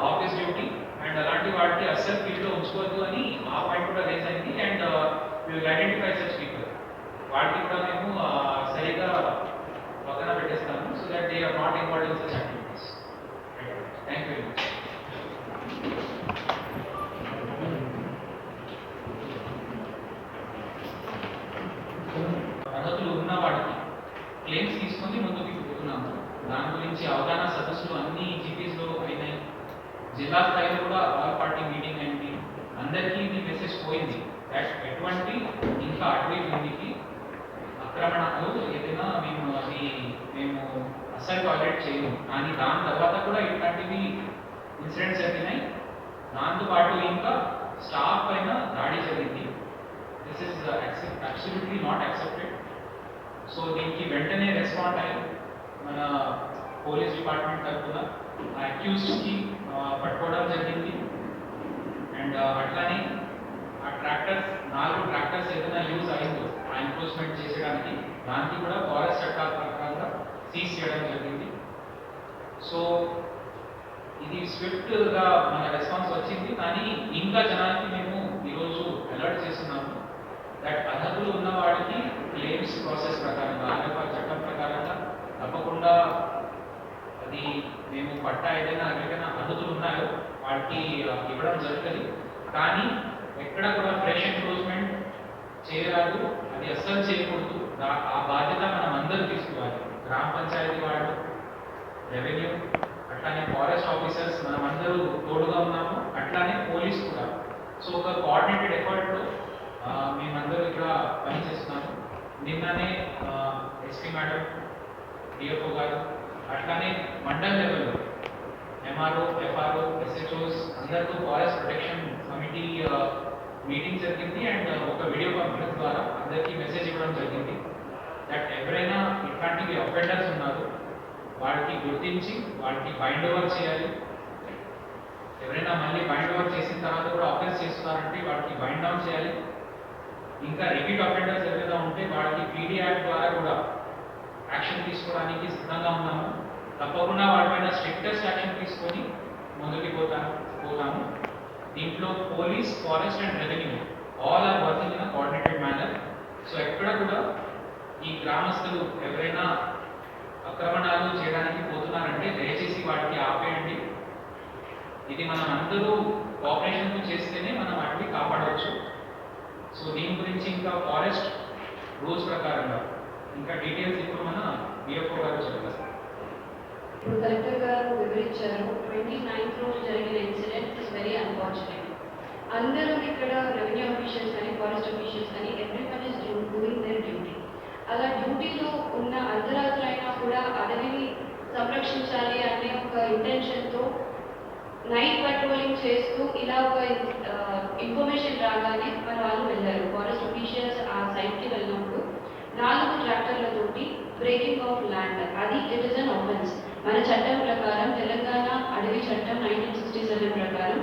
office duty. And అలాంటి వాటికి అస్సలు ఫీల్డ్లో ఉంచుకోవద్దు అని ఆ పాయింట్ కూడా రేజ్ అయింది. And we will identify such people. వాటికి కూడా మేము సరిగా పక్కన పెట్టేస్తాము. So that they are not involved in such activities. Thank you very much. అర్హతలు ఉన్న వాటికి క్లెయిమ్స్ తీసుకొని ముందుకు పోతున్నాము. దాని గురించి అవగాహన సదస్సులు అన్ని జీపీస్లో అయినాయి. జిల్లా స్థాయిలో కూడా ఆల్ పార్టీ మీటింగ్ అయింది. అందరికీ ఇది మెసేజ్ పోయింది. ఎటువంటి ఇంకా అటవీ భూమికి ఆక్రమణలు ఏదైనా మేము అస్సలు టాలరేట్ చేయము. కానీ దాని తర్వాత కూడా ఇట్లాంటివి ఇన్సిడెంట్స్ జరిగినాయి. దాంతో పాటు ఇంకా స్టాఫ్ పైన దాడి జరిగింది. This is absolutely not accepted. So దీనికి వెంటనే రెస్పాండ్ అయ్యి మన పోలీస్ డిపార్ట్మెంట్ తరఫున ఆ అక్యూజ్డ్కి పట్టుకోవడం జరిగింది. అండ్ అట్లానే ఆ ట్రాక్టర్స్ 4 ట్రాక్టర్స్ ఏదైనా యూజ్ అయిందో ఆ ఎన్ఫోర్స్మెంట్ చేసేయడానికి దానికి కూడా ఫారెస్ట్ చట్టాల ప్రకారంగా సీజ్ చేయడం జరిగింది. సో ఇది స్విఫ్ట్గా మన రెస్పాన్స్ వచ్చింది. కానీ ఇంకా జనానికి మేము ఈరోజు అలర్ట్ చేస్తున్నాము దట్ అర్హతలు ఉన్న వాడికి క్లెయిమ్స్ ప్రాసెస్ ప్రకారంగా ఆర్ఎఫ్ఆర్ చట్టం ప్రకారంగా తప్పకుండా అది మేము పట్టా ఏదైనా ఎవరికైనా అర్హతలు ఉన్నాయో వాటికి ఇవ్వడం జరుగుతుంది. కానీ ఎక్కడ కూడా ఫ్రెష్ ఎన్క్రోచ్మెంట్ చేయరాదు. అది అస్సలు చేయకూడదు. ఆ బాధ్యత మనం అందరూ తీసుకోవాలి. గ్రామ పంచాయతీ వాళ్ళు, రెవెన్యూ, అట్లానే ఫారెస్ట్ ఆఫీసర్స్ మనం అందరూ తోడుగా ఉన్నాము. అట్లానే పోలీస్ కూడా. సో ఒక కోఆర్డినేటెడ్ ఎఫర్ట్లో మేమందరూ ఇక్కడ పనిచేస్తున్నాము. నిన్ననే ఎస్పీ మేడం, డిఎఫ్ఓ గారు, అట్లానే మండల్ లెవెల్లో ఎంఆర్ఓ, ఎఫ్ఆర్ఓ, ఎస్హెచ్ఓస్ అందరితో ఫారెస్ట్ ప్రొటెక్షన్ కమిటీ మీటింగ్ జరిగింది. అండ్ ఒక వీడియో కాన్ఫరెన్స్ ద్వారా అందరికీ మెసేజ్ ఇవ్వడం జరిగింది దట్ ఎవరైనా ఇట్లాంటివి అఫెండర్స్ ఉన్నారు వాటికి గుర్తించి వాటికి బైండ్ ఓవర్ చేయాలి. ఎవరైనా మళ్ళీ బైండ్ ఓవర్ చేసిన తర్వాత కూడా అఫెన్స్ చేస్తున్నారంటే వాటికి బైండ్ డౌన్ చేయాలి. ఇంకా రిపీట్ అఫెండర్స్ ఎవరైనా ఉంటే వాటికి పీడీ యాక్ట్ ద్వారా కూడా యాక్షన్ తీసుకోవడానికి సిద్ధంగా ఉన్నాము. తప్పకుండా వాటిపైన స్ట్రిక్టెస్ట్ యాక్షన్ తీసుకొని ముందుకు పోతాము. దీంట్లో police, forest and revenue all are working in a coordinated manner. So ఎక్కడ కూడా ఈ గ్రామస్తులు ఎవరైనా ఆక్రమణాలు చేయడానికి పోతున్నారంటే దయచేసి వాటికి ఆపేయండి. ఇది మనం అందరూ కోఆపరేషన్తో చేస్తేనే మనం వాటిని కాపాడవచ్చు. సో దీని గురించి ఇంకా ఫారెస్ట్ రూల్స్ ప్రకారంగా ఇంకా డీటెయిల్స్ ఇప్పుడు మన డిఎఫ్ఓ గారు చెప్తారు. ఇప్పుడు కలెక్టర్ గారు వివరించారు. 29th రోజు జరిగిన ఇన్సిడెంట్ ఇస్ వెరీ అన్ఫార్చునేట్. అందరూ ఇక్కడ రెవెన్యూ ఆఫీషియల్స్ కానీ ఫారెస్ట్ ఆఫీషియల్స్ కానీ everyone is doing their duty. అలా డ్యూటీలో ఉన్న అర్ధరాత్రైనా కూడా అడవిని సంరక్షించాలి అనే ఒక ఇంటెన్షన్తో నైట్ పెట్రోలింగ్ చేస్తూ ఇలా ఒక ఇన్ఫర్మేషన్ రాగానే మన వాళ్ళు వెళ్ళారు. ఫారెస్ట్ ఆఫీషియల్స్ ఆ సైట్కి వెళ్ళినప్పుడు 4 ట్రాక్టర్లతోటి బ్రేకింగ్ ఆఫ్ ల్యాండ్, అది ఇట్ ఇస్ అన్ ఆఫెన్స్. మన చట్టం ప్రకారం, తెలంగాణ అడవి చట్టం 1967 ప్రకారం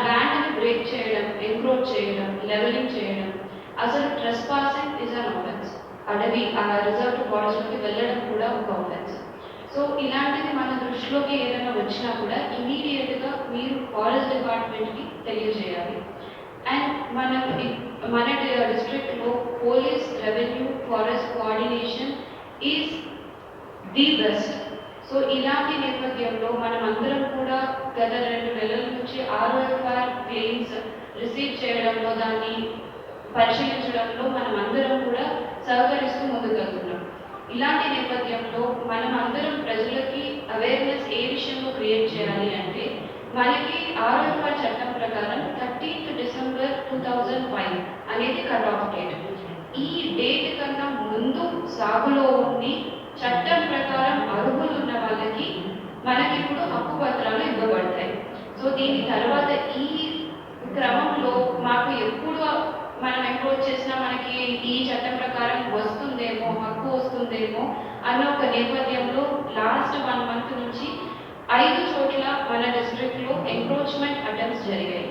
ల్యాండ్ని బ్రేక్ చేయడం, ఎంక్రోచ్ చేయడం, లెవెలింగ్ చేయడం, అసలు ట్రెస్పాసింగ్ ఇస్ అన్ ఆఫెన్స్. అడవి రిజర్వ్ ఫారెస్ట్లోకి వెళ్ళడం కూడా ఒక ఆఫెన్స్. సో ఇలాంటిది మన దృష్టిలోకి ఏదైనా వచ్చినా కూడా ఇమీడియట్గా మీరు ఫారెస్ట్ డిపార్ట్మెంట్కి తెలియజేయాలి. అండ్ మన డిస్ట్రిక్ట్లో police, revenue, forest coordination is the best. So ఇలాంటి నేపథ్యంలో మనం అందరం కూడా గత 2 నెలల నుంచి ROFR క్లెయిమ్స్ రిసీవ్ చేయడంలో, దాన్ని పరిశీలించడంలో మనం అందరం కూడా సహకరిస్తూ ముందుకెళ్తున్నాం. ఇలాంటి నేపథ్యంలో మనం అందరం ప్రజలకి అవేర్నెస్ ఏ విషయంలో క్రియేట్ చేయాలి అంటే, మనకి ROFR చట్టం ప్రకారం 13th December 2005 అనేది కట్ ఆఫ్ డేట్. ఈ డేట్ కన్నా ముందు సాగులో ఉండి చట్టం ప్రకారం అర్హులు ఉన్న వాళ్ళకి మనకి ఇప్పుడు హక్కు పత్రాలు ఇవ్వబడతాయి. సో దీని తర్వాత ఈ క్రమంలో మాకు ఎప్పుడు మనం ఎంక్రోచ్ చేసినా మనకి ఈ చట్టం ప్రకారం వస్తుందేమో, హక్కు వస్తుందేమో అన్న ఒక నేపథ్యంలో లాస్ట్ 1 month నుంచి 5 చోట్ల మన డిస్ట్రిక్ట్లో ఎంక్రోచ్మెంట్ అటెంప్ట్స్ జరిగాయి.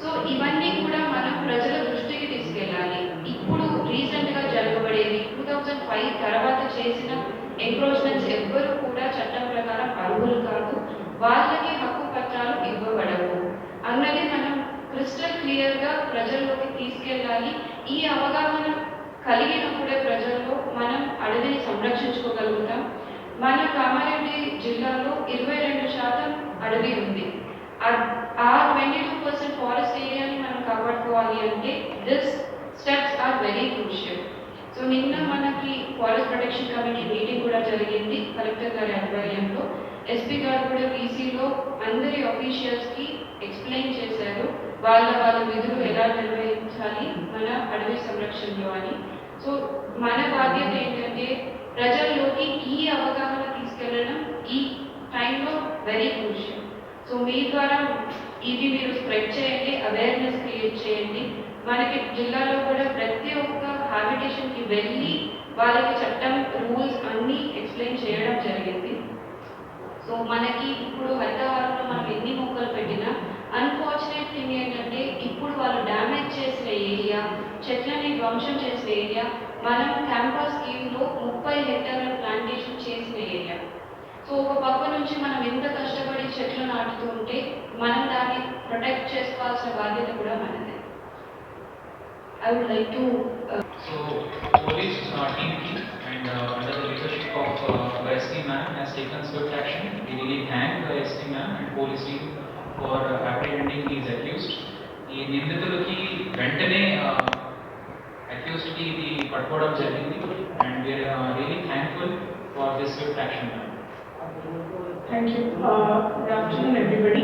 సో ఇవన్నీ కూడా మనం ప్రజల దృష్టికి తీసుకెళ్ళాలి. ఇప్పుడు రీసెంట్గా జరగబడేవి 2005 తర్వాత చేసిన ఎంక్రోచ్మెంట్స్ ఎవ్వరూ కూడా చట్టం ప్రకారం అర్హులు కాదు, వాళ్ళకి హక్కు పత్రాలు ఇవ్వబడవు అన్నది మనం క్రిస్టల్ క్లియర్గా ప్రజల్లోకి తీసుకెళ్ళాలి. ఈ అవగాహన కలిగినప్పుడే ప్రజల్లో మనం అడవిని సంరక్షించుకోగలుగుతాం. మన కామారెడ్డి జిల్లాలో 22% అడవి ఉంది. ఆ 22% ఫారెస్ట్ ఏరియాని మనం కాపాడుకోవాలి అంటే this steps are very crucial. So నిన్న మనకి ఫారెస్ట్ ప్రొటెక్షన్ కమిటీ మీటింగ్ కూడా జరిగింది కలెక్టర్ గారి ఆధ్వర్యంలో. ఎస్పీ గారు కూడా వీసీలో అందరి ఆఫీషియల్స్కి ఎక్స్ప్లెయిన్ చేశారు వాళ్ళ విధులు ఎలా నిర్వహించాలి మన అడవి సంరక్షణలో అని. సో మన బాధ్యత ఏంటంటే ప్రజల్లోకి ఈ అవగాహన తీసుకెళ్ళడం ఈ టైంలో వెరీ క్రూషియల్. సో మీ ద్వారా ఇది మీరు స్ప్రెడ్ చేయండి, అవేర్నెస్ క్రియేట్ చేయండి. మనకి జిల్లాలో కూడా ప్రతి ఒక్క హ్యాబిటేషన్కి వెళ్ళి వాళ్ళకి చట్టం, రూల్స్ అన్నీ ఎక్స్ప్లెయిన్ చేయడం జరిగింది. సో మనకి ఇప్పుడు హైదరాబాద్లో మనం ఎన్ని మొక్కలు పెట్టినా అన్ఫార్చునేట్ థింగ్ ఏంటంటే ఇప్పుడు వాళ్ళు డ్యామేజ్ చేసిన ఏరియా, చెట్లని ధ్వంసం చేసిన ఏరియా, మనం క్యాంపస్ స్కీమ్లో 30 హెక్టార్ల ప్లాంటేషన్ చేసిన ఏరియా. సో ఒక పక్క నుంచి మనం ఎంత కష్టపడి చెట్లు నాటుతూ ఉంటే మనం దాన్ని ప్రొటెక్ట్ చేసుకోవాల్సిన బాధ్యత కూడా మనదే. I would like to So police team and under the leadership of the ST man has taken swift action. We really thank the ST man and police team for apprehending these accused. ఈ నిందితులకి వెంటనే accused కి ఇది పట్టుకోవడం జరిగింది and we are really thankful for this swift action. Thank you. Good afternoon everybody.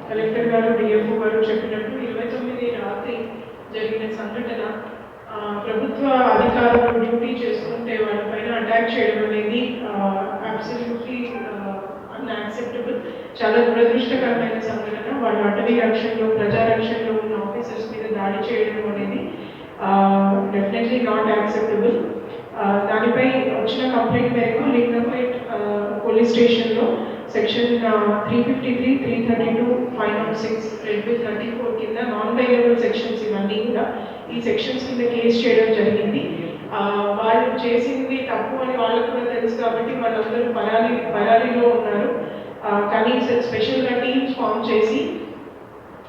Collector garu, DFO garu చెప్పినట్టు 29 రాత్రి జరిగిన సంఘటన ప్రభుత్వ అధికారులు డ్యూటీ చేస్తుంటే వాళ్ళపైన అటాక్ చేయడం అనేది అబ్సల్యూట్లీ అన్యాక్సెప్టబుల్. చాలా దురదృష్టకరమైన సంఘటన. వాళ్ళు అటవీ రక్షణలో, ప్రజా రక్షణలో ఉన్న ఆఫీసర్స్ మీద దాడి చేయడం అనేది డెఫినెట్లీ నాట్ యాక్సెప్టబుల్. దానిపై వచ్చిన కంప్లైంట్ మేరకు లింగంపేట్ పోలీస్ స్టేషన్లో సెక్షన్ 353, 332, 506, 234 కింద నాన్ బెయిలబుల్ సెక్షన్స్ ఇవన్నీ కూడా ఈ సెక్షన్స్ కింద కేసు చేయడం జరిగింది. వాళ్ళు చేసింది తప్పు అని వాళ్ళకు కూడా తెలుసు కాబట్టి వాళ్ళందరూ పరారీలో ఉన్నారు. కానీ స్పెషల్గా టీమ్స్ ఫామ్ చేసి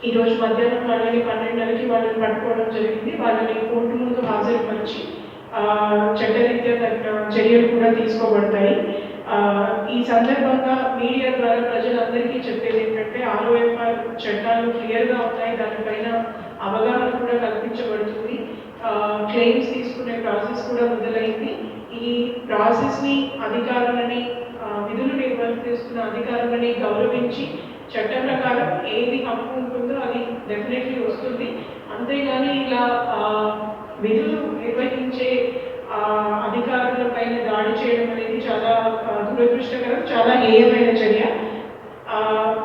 ఈరోజు మధ్యాహ్నం వాళ్ళని 12 వాళ్ళని పట్టుకోవడం జరిగింది. వాళ్ళని కోర్టు ముందు హాజరుపరిచి చట్టరీత్యా తగిన చర్యలు కూడా తీసుకోబడతాయి. ఈ సందర్భంగా మీడియా ద్వారా ప్రజలందరికీ చెప్పేది ఏంటంటే ROFR చట్టాలు క్లియర్గా ఉన్నాయి, దానిపైన అవగాహన కూడా కల్పించబడుతుంది. క్లెయిమ్స్ తీసుకునే ప్రాసెస్ కూడా మొదలైంది. ఈ ప్రాసెస్ని అధికారులని విధులు నిర్వర్తిస్తున్న అధికారులని గౌరవించి చట్ట ప్రకారం ఏది హక్కు ఉంటుందో అది డెఫినెట్లీ వస్తుంది. అంతేగాని ఇలా విధులు నిర్వహించే అధికారుల పైన దాడి చేయడం అనేది చాలా దురదృష్టకరం, చాలా హేయమైన చర్య.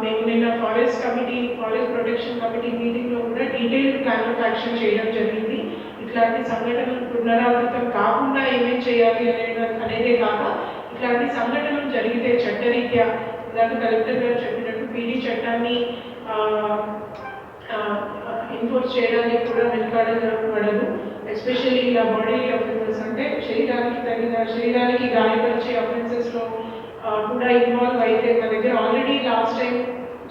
మేము నిన్న ఫారెస్ట్ ప్రొటెక్షన్ కమిటీ మీటింగ్లో కూడా డీటెయిల్డ్ ప్లాన్ ఆఫ్ యాక్షన్ చేయడం జరిగింది. ఇట్లాంటి సంఘటనలు పునరావృతం కాకుండా ఏమేం చేయాలి అనేదే కాక ఇట్లాంటి సంఘటనలు జరిగితే చట్టరీత్యా ఇందాక కలెక్టర్ గారు చెప్పినట్టు పీడీ చట్టాన్ని ఎన్ఫోర్స్ చేయడానికి కూడా వెనుకాడదు. ఎస్పెషల్లీ ఇలా బాడీ అఫెన్సెస్ అంటే శరీరానికి గాయపరిచే అఫెన్సెస్లో కూడా ఇన్వాల్వ్ అయితే మన దగ్గర ఆల్రెడీ లాస్ట్ టైం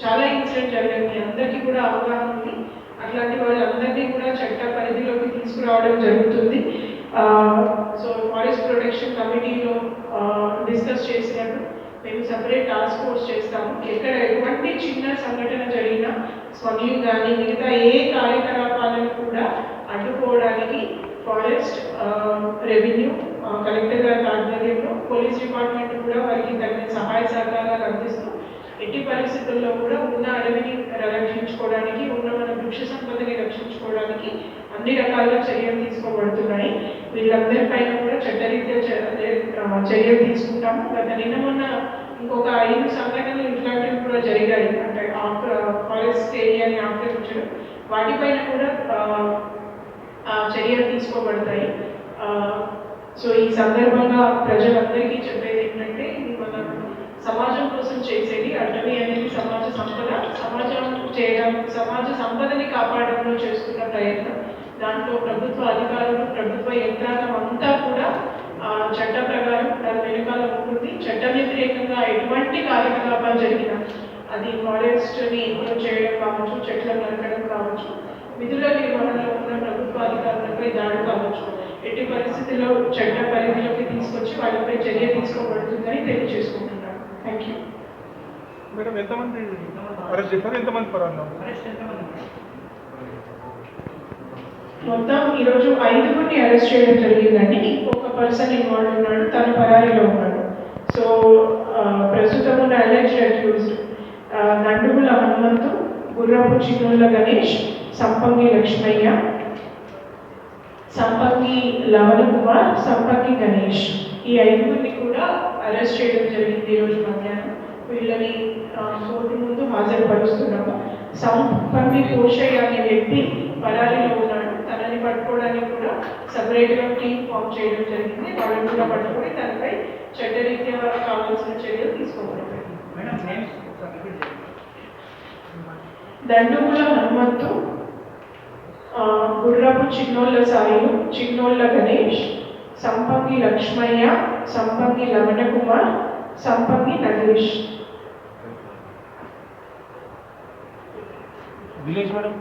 చాలా ఇన్సిడెంట్ జరిగాయి, మీ అందరికీ కూడా అవగాహన ఉంది. అట్లాంటి వాళ్ళందరినీ కూడా చట్ట పరిధిలోకి తీసుకురావడం జరుగుతుంది. సో ఫారెస్ట్ ప్రొటెక్షన్ కమిటీలో డిస్కస్ చేసినట్టు మేము సపరేట్ టాస్క్ ఫోర్స్ చేస్తాము. ఎక్కడ ఎటువంటి చిన్న సంఘటన జరిగినా స్మగ్లింగ్ కానీ మిగతా ఏ కార్యకలాపాలను కూడా అడ్డుకోవడానికి ఫారెస్ట్, రెవెన్యూ, కలెక్టర్ గారి ఆధ్వర్యంలో పోలీస్ డిపార్ట్మెంట్ కూడా వారికి తగిన సహాయ సహకారాలు అందిస్తూ ఎట్టి పరిస్థితుల్లో కూడా ఉన్న అడవిని రక్షించుకోవడానికి, ఉన్న మన వృక్ష సంపదని రక్షించుకోవడానికి అన్ని రకాల చర్యలు తీసుకోబడుతున్నాయి. వీళ్ళందరిపైన కూడా చట్టరీత్యా చర్యలు తీసుకుంటాము. గత నిన్న మొన్న ఇంకొక 5 సంఘటనలు ఇట్లాంటివి కూడా జరిగాయి. అంటే ఫారెస్ట్ ఏరియాని ఆక్రమించడం, వాటిపైన కూడా చర్యలు తీసుకోబడతాయి. సో ఈ సందర్భంగా ప్రజలందరికీ చెప్పేది ఏంటంటే, ఇది మన సమాజం కోసం చేసేది. అటవీ అనేది సమాజ సంపదని కాపాడడంలో చేస్తున్న ప్రయత్నం. దాంట్లో ప్రభుత్వ అధికారులు, ప్రభుత్వ యంత్రాంగం అంతా కూడా చట్ట ప్రకారం దాని వెనుకాల ఉంటుంది. చట్ట వ్యతిరేకంగా ఎటువంటి కార్యకలాపాలు జరిగినా, అది ఫారెస్ట్ని ఇంప్రూవ్ చేయడం కావచ్చు, చెట్లను నరకడం కావచ్చు, విధుల నిర్వహణలో ఉన్న ప్రభుత్వ అధికారులపై దాడి కావచ్చు, ఎట్టి పరిస్థితుల్లో చట్ట పరిధిలోకి తీసుకొచ్చి వాళ్ళపై చర్య తీసుకోబడుతుందని తెలియజేసుకుంటున్నాను. Thank you. మేడం, ఎంతమంది అరెస్ట్ చేశారు? ఎంతమంది పరారు? మొత్తం ఈరోజు 5గురిని అరెస్ట్ చేయడం జరిగిందండి. ఇంకొక పర్సన్ ఇన్వాల్వ్ ఉన్నాడు, తను పరారీలో ఉన్నాడు. సో ప్రస్తుతం ఉన్న అలెజ్డ్ అక్యూజ్డ్ నండుగుల హనుమంతు, గుర్రపు చిన్నోళ్ళ గణేష్, సంపంగి లక్ష్మయ్య, సంపంగి లవణ కుమార్, సంపంగి గణేష్, ఈ 5గురిని కూడా అరెస్ట్ చేయడం జరిగింది ఈరోజు మధ్యాహ్నం. వీళ్ళని కోర్టు ముందు హాజరుపరుస్తున్నాము. సంపంగి పోషయ్య అనే వ్యక్తి పరారీలో ఉన్నాడు. తనని పట్టుకోవడానికి కూడా సపరేట్గా టీమ్ ఫామ్ చేయడం జరిగింది. వాళ్ళని కూడా పట్టుకొని తనపై చట్టరీత్యా కావాల్సిన చర్యలు తీసుకోబడతాయి. దండుగుల హనుమంతు, గుర్రపు చిన్నోళ్ళ సాయిలు, చిన్నోళ్ళ గణేష్, సంపంగి లక్ష్మయ్య, సంపంగి లవణ కుమార్, సంపంగి నగేష్. విలేజ్ మేడం,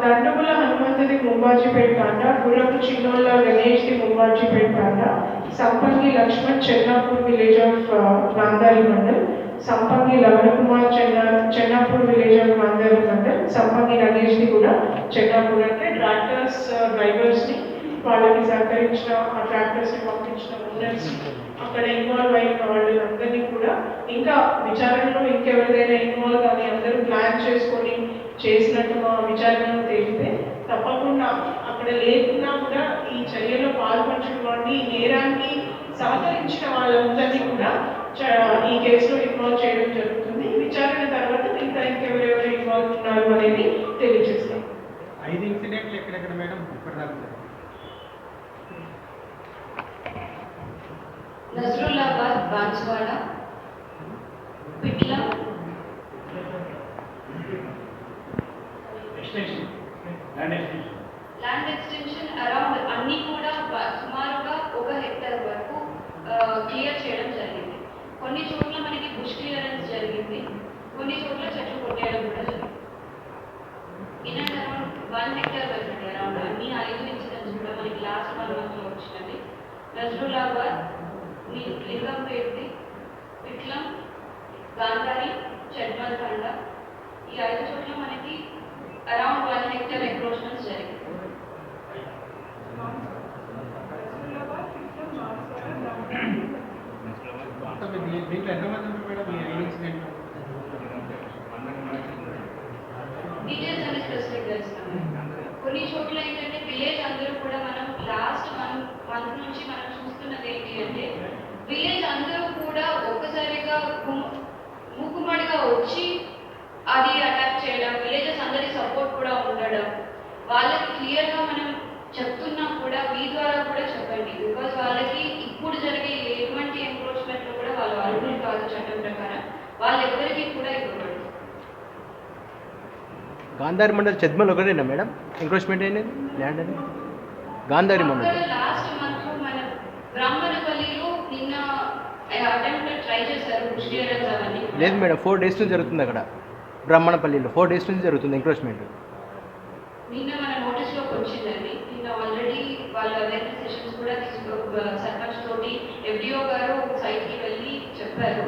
దండుగుల హనుమంతుది ముంబాజీపేట తాండ, గుర్రపు చిన్నోళ్ళ గణేష్ది ముంబాజీపేట తాండ, సంపంగి లక్ష్మణ్ చెన్నాపూర్ విలేజ్ ఆఫ్ నాందారి మండల్, సంపంగి లవణ కుమార్ చెన్నాపూర్ విలేజ్ ఆఫ్ నాందారి మండల్, సంపంగి నగేష్ది కూడా చెన్నాపూర్. అంటే ట్రాక్టర్స్ డ్రైవర్స్ని, వాళ్ళకి సహకరించిన ఆ ట్రాక్టర్స్ని పంపించిన ఓనర్స్, అక్కడ ఇన్వాల్వ్ అయిన వాళ్ళందరినీ కూడా ఇంకా విచారణలో ఇంకెవరిదైనా ఇన్వాల్వ్ కానీ అందరూ ప్లాన్ చేసుకొని చేసినట్టు మా విచారణలో తేలితే తప్పకుండా అక్కడ లేకున్నా కూడా ఈ చర్యలో పాల్పంచిన వాడిని, నేరాన్ని సహకరించిన వాళ్ళందరినీ కూడా ఈ కేసులో ఇన్వాల్వ్ చేయడం జరుగుతుంది. విచారణ తర్వాత ఇంకా ఇంకెవరెవరు ఇన్వాల్వ్ ఉన్నారు అనేది తెలియజేస్తాం. 5 ఇన్సిడెంట్లు ఎక్కడెక్కడ మేడం ఇప్పటిదాకా? నజరుల్లాబాద్, బాన్స్వాడ, పిట్ల, ల్యాండ్ ఎక్స్టెన్షన్ అరౌండ్ అన్నీ కూడా సుమారుగా 1 హెక్టార్ వరకు క్లియర్ చేయడం జరిగింది. కొన్ని చోట్ల మనకి బుష్ క్లియరెన్స్ జరిగింది, కొన్ని చోట్ల చెట్లు కొట్టేయడం కూడా జరిగింది. ఇన్ అండ్ అరౌండ్ 1 హెక్టార్ వరకు అరౌండ్ అన్ని 5 ఇన్సిడెంట్స్ కూడా మనకి లాస్ట్ 1 మంత్లో వచ్చినది. నజరుల్లాబాద్, లింగంపేట్ది, పిట్లం, గాంధారి, చెడ్మల్ తండ, ఈ 5 చోట్ల మనకి అరౌండ్ 1 hectare ఎన్క్రోచ్మెంట్స్ జరిగింది. దీంట్లో ఎంతమంది ఉంటారు మేడం మీ రీడింగ్స్ దీంట్లో? డీటెయిల్స్ అన్ని స్పెసిఫిక్గా ఇస్తాము. కొన్ని చోట్ల ఏంటంటే విలేజ్ అందరూ కూడా మనం లాస్ట్ మంత్ నుంచి మనం చూస్తున్నది ఏంటి అంటే విలేజ్ అందరూ కూడా ఒక్కసారిగా మూకుమ్మడిగా వచ్చి అది అటాక్ చేయడం, విలేజెస్ అందరి సపోర్ట్ కూడా ఉండడం, వాళ్ళకి క్లియర్గా మనం చెప్తున్నా కూడా మీ ద్వారా కూడా చెప్పండి. బికాజ్ వాళ్ళకి ఇప్పుడు జరిగే ఎటువంటి ఎంక్రోచ్మెంట్లో కూడా వాళ్ళు అర్హులు కాదు చట్టం ప్రకారం, వాళ్ళెవ్వరికీ కూడా ఇవ్వబడదు. గాంధారి మండల్ చెద్మల్ ఒకటేనా మేడం ఎంక్రోచ్మెంట్ అయినది ల్యాండ్ అని? గాంధారి మండల్ లాస్ట్ మంత్ మన బ్రాహ్మణపల్లిలో నిన్న అటెంప్ట్ ట్రై చేశారు బుష్ క్లియరెన్స్ అవన్నీ. లేదు మేడం, 4 days నుంచి జరుగుతుంది అక్కడ బ్రాహ్మణపల్లిలో. 4 days నుంచి జరుగుతుంది ఎంక్రోచ్మెంట్. నిన్న మన నోటీస్లోకి వచ్చిందండి. నిన్న ఆల్రెడీ వాళ్ళ అవేర్నెస్ సెషన్స్ కూడా సర్పంచ్ తోటి FDO గారు సైట్కి వెళ్ళి చెప్పారు.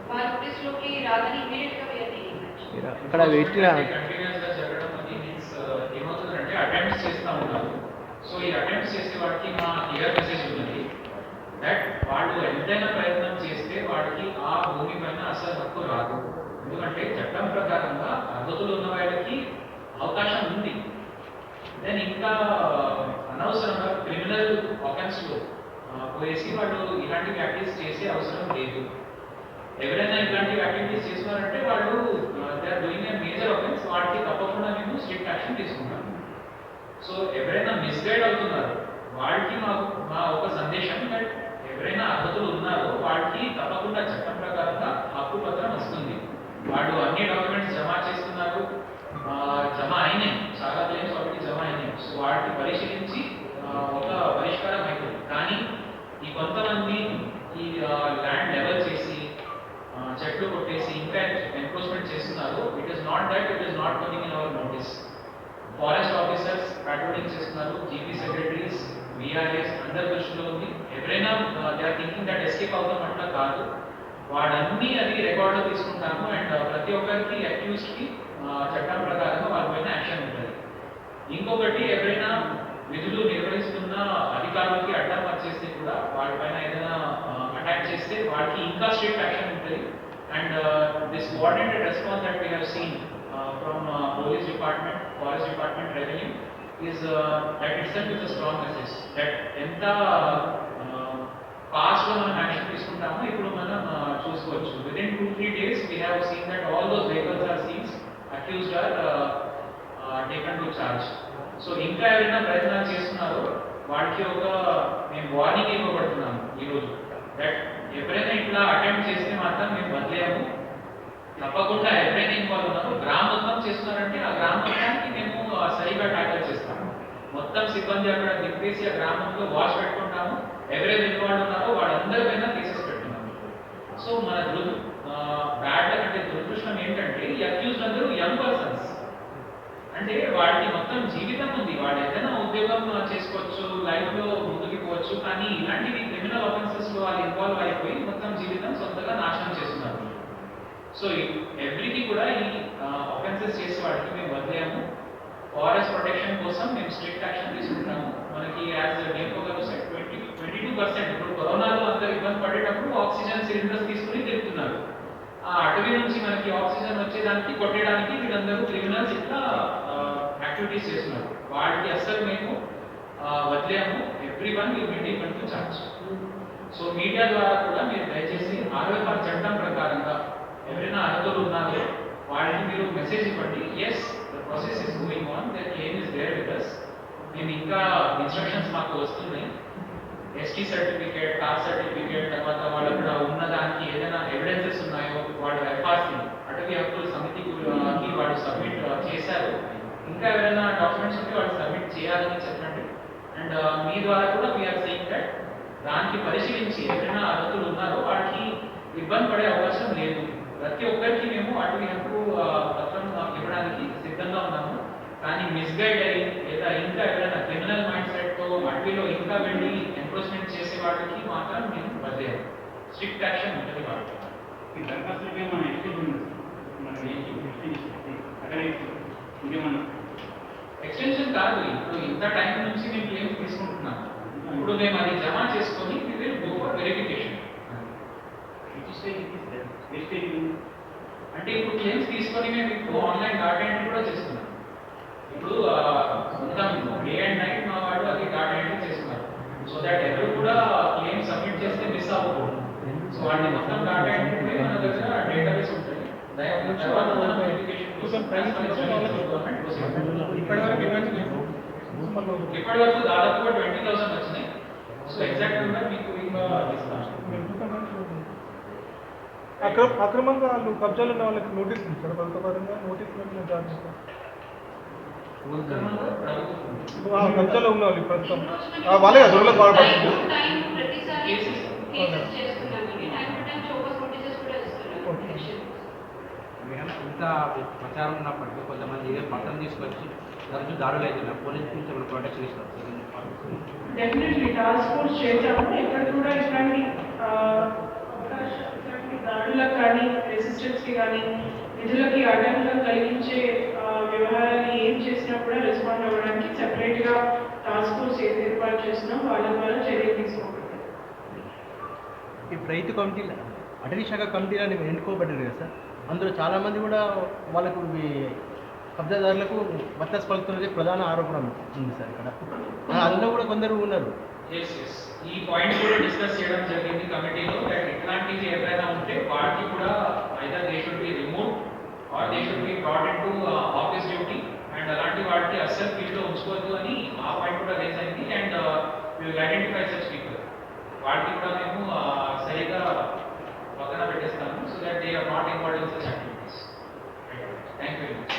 మా నోటీస్లోకి రాగానే ఇమీడియట్గా అక్కడ వేస్ట్గా కంటిన్యూస్ గా జరగడం అది మీన్స్ ఏమవుతుందంటే అటెంప్ట్స్ చేస్తూ ఉన్నారు. సో ఈ అటెంప్ట్స్ చేసే వాడికి మా క్లియర్ మెసేజ్ ఉన్నది దట్ వాళ్ళు ఎంతైనా ప్రయత్నం చేస్తే వాడికి ఆ భూమి పైన అసలు హక్కు రాదు. ఎందుకంటే చట్టం ప్రకారంగా అర్హతలు ఉన్న వాళ్ళకి అవకాశం ఉంది. దెన్ ఇంకా అనవసరంగా క్రిమినల్ ఆఫెన్స్లో పోయేసి వాళ్ళు ఇలాంటి యాక్టివిటీస్ చేసే అవసరం లేదు. ఎవరైనా ఇలాంటి యాక్టివిటీస్ చేస్తున్నారంటే వాళ్ళు they are doing a major offence, వాటికి తప్పకుండా మేము స్ట్రిక్ట్ యాక్షన్ తీసుకుంటాం. సో ఎవరైనా మిస్గైడ్ అవుతున్నారు వాళ్ళకి మా ఒక సందేశం దట్ ఎవరైనా అర్హతలు ఉన్నారో వాళ్ళకి తప్పకుండా చట్టం ప్రకారంగా హక్కు పత్రం వస్తుంది. వాళ్ళు అన్ని డాక్యుమెంట్స్ జమ చేస్తున్నారు, జమ అయినాయి, చాలా క్లెయిమ్స్ ఒకటి జమ అయినాయి. సో వాటిని పరిశీలించి ఒక పరిష్కారం అవుతుంది. కానీ ఈ కొంతమంది ఈ ల్యాండ్ లెవెల్ చేసి చెట్లు కొట్టేసి ఇంకా ఎన్క్రోచ్మెంట్ చేస్తున్నారు. It is not that it is not coming in our notice. Forest officers patrolling చేస్తున్నారు, జీపీ సెక్రటరీస్, విఆర్ఎస్ అందరి దృష్టిలో ఉంది. ఎవరైనా they are thinking that escape అవుతాం అట్లా కాదు, వాడన్నీ అది రికార్డులో తీసుకుంటాము అండ్ ప్రతి ఒక్కరికి అక్యూజ్డ్కి చట్టం ప్రకారంగా వాళ్ళ పైన యాక్షన్ ఉంటుంది. ఇంకొకటి ఎవరైనా విధులు నిర్వహిస్తున్న అధికారులకి అడ్డం వచ్చేస్తే కూడా వాళ్ళపైన ఏదైనా అటాక్ చేస్తే వాడికి ఇంకా స్ట్రిక్ట్ యాక్షన్ ఉంటుంది. And this coordinated response that we have seen from police department, forest department, revenue is that itself is a strong message that ఎంత ఫాస్ట్గా మనం యాక్షన్ తీసుకుంటామో ఇప్పుడు మనం చూసుకోవచ్చు. Within 2-3 days we have seen that all those vehicles are seize, accused are taken to charge. So ఇంకా ఎవరైనా ప్రయత్నాలు చేస్తున్నారో వాడికి ఒక మేము వార్నింగ్ ఇవ్వబడుతున్నాము ఈరోజు దట్ ఎవరైనా ఇట్లా అటెంప్ట్ చేస్తే మాత్రం మేము వదిలేము, తప్పకుండా ఎవరైనా ఇన్వాల్వ్ ఉన్నారో గ్రామం మొత్తం చేస్తున్నారంటే ఆ గ్రామం మొత్తానికి మేము సరిగా ట్యాకల్ చేస్తాము. మొత్తం సిబ్బంది అక్కడ తిప్పేసి ఆ గ్రామంలో వాచ్ పెట్టుకుంటాము, ఎవరైతే ఇన్వాల్వ్ ఉన్నారో వాళ్ళందరిపైన కేసెస్ పెట్టుకున్నాము. సో మన బ్యాడ్ అంటే దురదృష్టం ఏంటంటే ఈ అక్యూజ్డ్ అందరూ యంగ్ పర్సన్స్, అంటే వాడికి మొత్తం జీవితం ఉంది, వాడు ఏదైనా ఉద్యోగం చేసుకోవచ్చు, లైఫ్లో ముందుకు పోవచ్చు, కానీ ఇలాంటివి క్రిమినల్ ఆఫెన్సెస్లో వాళ్ళు ఇన్వాల్వ్ అయిపోయి మొత్తం జీవితం సొంతగా నాశనం చేస్తున్నారు. సో ఎవ్రీకి కూడా ఈ ఆఫెన్సెస్ చేసే వాడికి మేము వదిలేము. ఫారెస్ట్ ప్రొటెక్షన్ కోసం మేము స్ట్రిక్ట్ యాక్షన్ తీసుకుంటాము. మనకి యాజ్ డిఎఫ్ఓ గారు 22% ఇప్పుడు కరోనాలో అందరూ ఇబ్బంది పడేటప్పుడు ఆక్సిజన్ సిలిండర్స్ తీసుకుని తిరుగుతున్నారు. ఆ అటవీ నుంచి మనకి ఆక్సిజన్ వచ్చేదానికి కొట్టేయడానికి వీళ్ళందరూ క్రిమినల్స్ ఇట్లా యాక్టివిటీస్ చేస్తున్నారు. వాడికి అస్సలు మేము వదిలేము. Everyone will be taken to charge. So media ద్వారా కూడా మీరు దయచేసి 60 చట్టం ప్రకారంగా ఎవరైనా అర్హతలు ఉన్నారో వాళ్ళకి మీరు మెసేజ్ ఇవ్వండి. As the process is going on, the claim is there with us. మేము ఇంకా ఇన్స్ట్రక్షన్స్ మాకు వస్తున్నాయి. ఎస్టీ సర్టిఫికేట్, కాస్ట్ సర్టిఫికేట్, తర్వాత వాళ్ళు అక్కడ ఉన్న దానికి ఏదైనా ఎవిడెన్సెస్ ఉన్నాయో వాళ్ళు ఎఫ్ఆర్సీ అటవీ హక్కుల సమితికి వాళ్ళు సబ్మిట్ చేశారు. ఇంకా ఎవరైనా డాక్యుమెంట్స్ ఉంటే వాళ్ళు సబ్మిట్ చేయాలని చెప్పండి. అండ్ మీ ద్వారా కూడా వీఆర్ సేయింగ్ దట్ దానికి పరిశీలించి ఎవరైనా అర్హతలు ఉన్నారో వాళ్ళకి ఇబ్బంది పడే అవకాశం లేదు. ప్రతి ఒక్కరికి మేము అటవీ హక్కు పత్రం ఇవ్వడానికి సిద్ధంగా ఉన్నాము. కానీ మిస్గైడ్ అయ్యి లేదా ఇంకా ఎవరైనా క్రిమినల్ మైండ్ సెట్తో అటవీలో ఇంకా వెళ్ళి ఎన్క్రోచ్మెంట్ చేసే వాళ్ళకి మాత్రం మేము వదిలేము. స్ట్రిక్ట్ యాక్షన్ ఉంటుంది వాళ్ళకి. ఈ దరఖాస్తులకి మన ఎక్స్టెన్షన్ మన అక్కడ ఇంకేమన్నా ఎక్స్టెన్షన్ కాదు, ఇప్పుడు ఇంత టైం నుంచి మేము క్లెయిమ్స్ తీసుకుంటున్నాం. ఇప్పుడు మేము అది జమ చేసుకొని గో ఫర్ వెరిఫికేషన్. వేస్టేజ్ అంటే ఇప్పుడు క్లెయిమ్స్ తీసుకొని మేము ఇప్పుడు ఆన్లైన్ డాటా ఎంట్రీ కూడా చేస్తున్నాం. ఇప్పుడు మొత్తం డే అండ్ నైట్ మా వాళ్ళు అది డాటా ఎంట్రీ చేస్తున్నారు. సో దట్ ఎవరు కూడా క్లెయిమ్ సబ్మిట్ చేస్తే మిస్ అవ్వకూడదు. సో వాటిని మొత్తం డాటా ఎంట్రీ మన దగ్గర డేటాబేస్ ఉంటుంది. తర్వాత మనం వెరిఫికేషన్ ఇప్పటివరకు ఇవ్వండి లేదు. ఇప్పటి వరకు దాదాపుగా 20,000 వచ్చినాయి. సో ఎగ్జాక్ట్ నెంబర్ మీకు ఇంకా ఇస్తాను. అక్రమంగా వాళ్ళు కబ్జాలు ఉన్న వాళ్ళకి నోటీస్ ఇచ్చారు ప్రభుత్వ పరంగా నోటీస్ జారీ చేస్తారు. కబ్జాలో ఉన్న వాళ్ళు ప్రస్తుతం వాళ్ళే దొరలకు బాధపడుతుంది. ప్రతిసారి కేసెస్ చేస్తున్నామండి. టైం టు టైం చోకస్ నోటీసెస్ కూడా ఇస్తున్నాము. ఇంత ప్రచారం ఉన్నప్పటికీ కొంతమంది ఇదే పట్టం తీసుకొచ్చి తరచూ దాడులు అవుతున్నాయి. పోలీస్ నుంచి మనం ప్రొటెక్షన్ ఇస్తారు. డెఫినెట్లీ టాస్క్ ఫోర్స్ చేశాము. ఎక్కడ కూడా ఇట్లాంటి దాడులకు కానీ రెసిస్టెన్స్కి కానీ నిధులకి ఆటంకం కలిగించే వ్యవహారాన్ని ఏం చేసినా కూడా రెస్పాండ్ అవ్వడానికి సెపరేట్గా టాస్క్ ఫోర్స్ ఏర్పాటు చేస్తున్నాం. వాళ్ళ ద్వారా చర్యలు తీసుకోబడతాయి. ఈ రైతు కమిటీలు అటవీ శాఖ కమిటీలని ఎన్నుకోబడ్డారు కదా సార్, అందులో చాలామంది కూడా వాళ్ళకు కబ్జాదారులకు వత్తాసు పలుకుతున్నది ప్రధాన ఆరోపణ ఉంది సార్ ఇక్కడ. అందులో కూడా కొందరు ఉన్నారు. ఈ పాయింట్ కూడా డిస్కస్ చేయడం జరిగింది కమిటీలో. దట్ ఇట్లాంటివి ఏదైనా ఉంటే వాటికి కూడా either they should be remove are they should be brought in to office duty. And అలాంటి వాటికి అస్సలు ఫీల్డ్లో ఉంచుకోవద్దు అని ఆ పాయింట్ కూడా రేజ్ అయింది. And will identify such people. వాటికి కూడా మేము సరిగా పక్కన పెట్టేస్తాము. So that they are not involved in such activities. Thank you very much.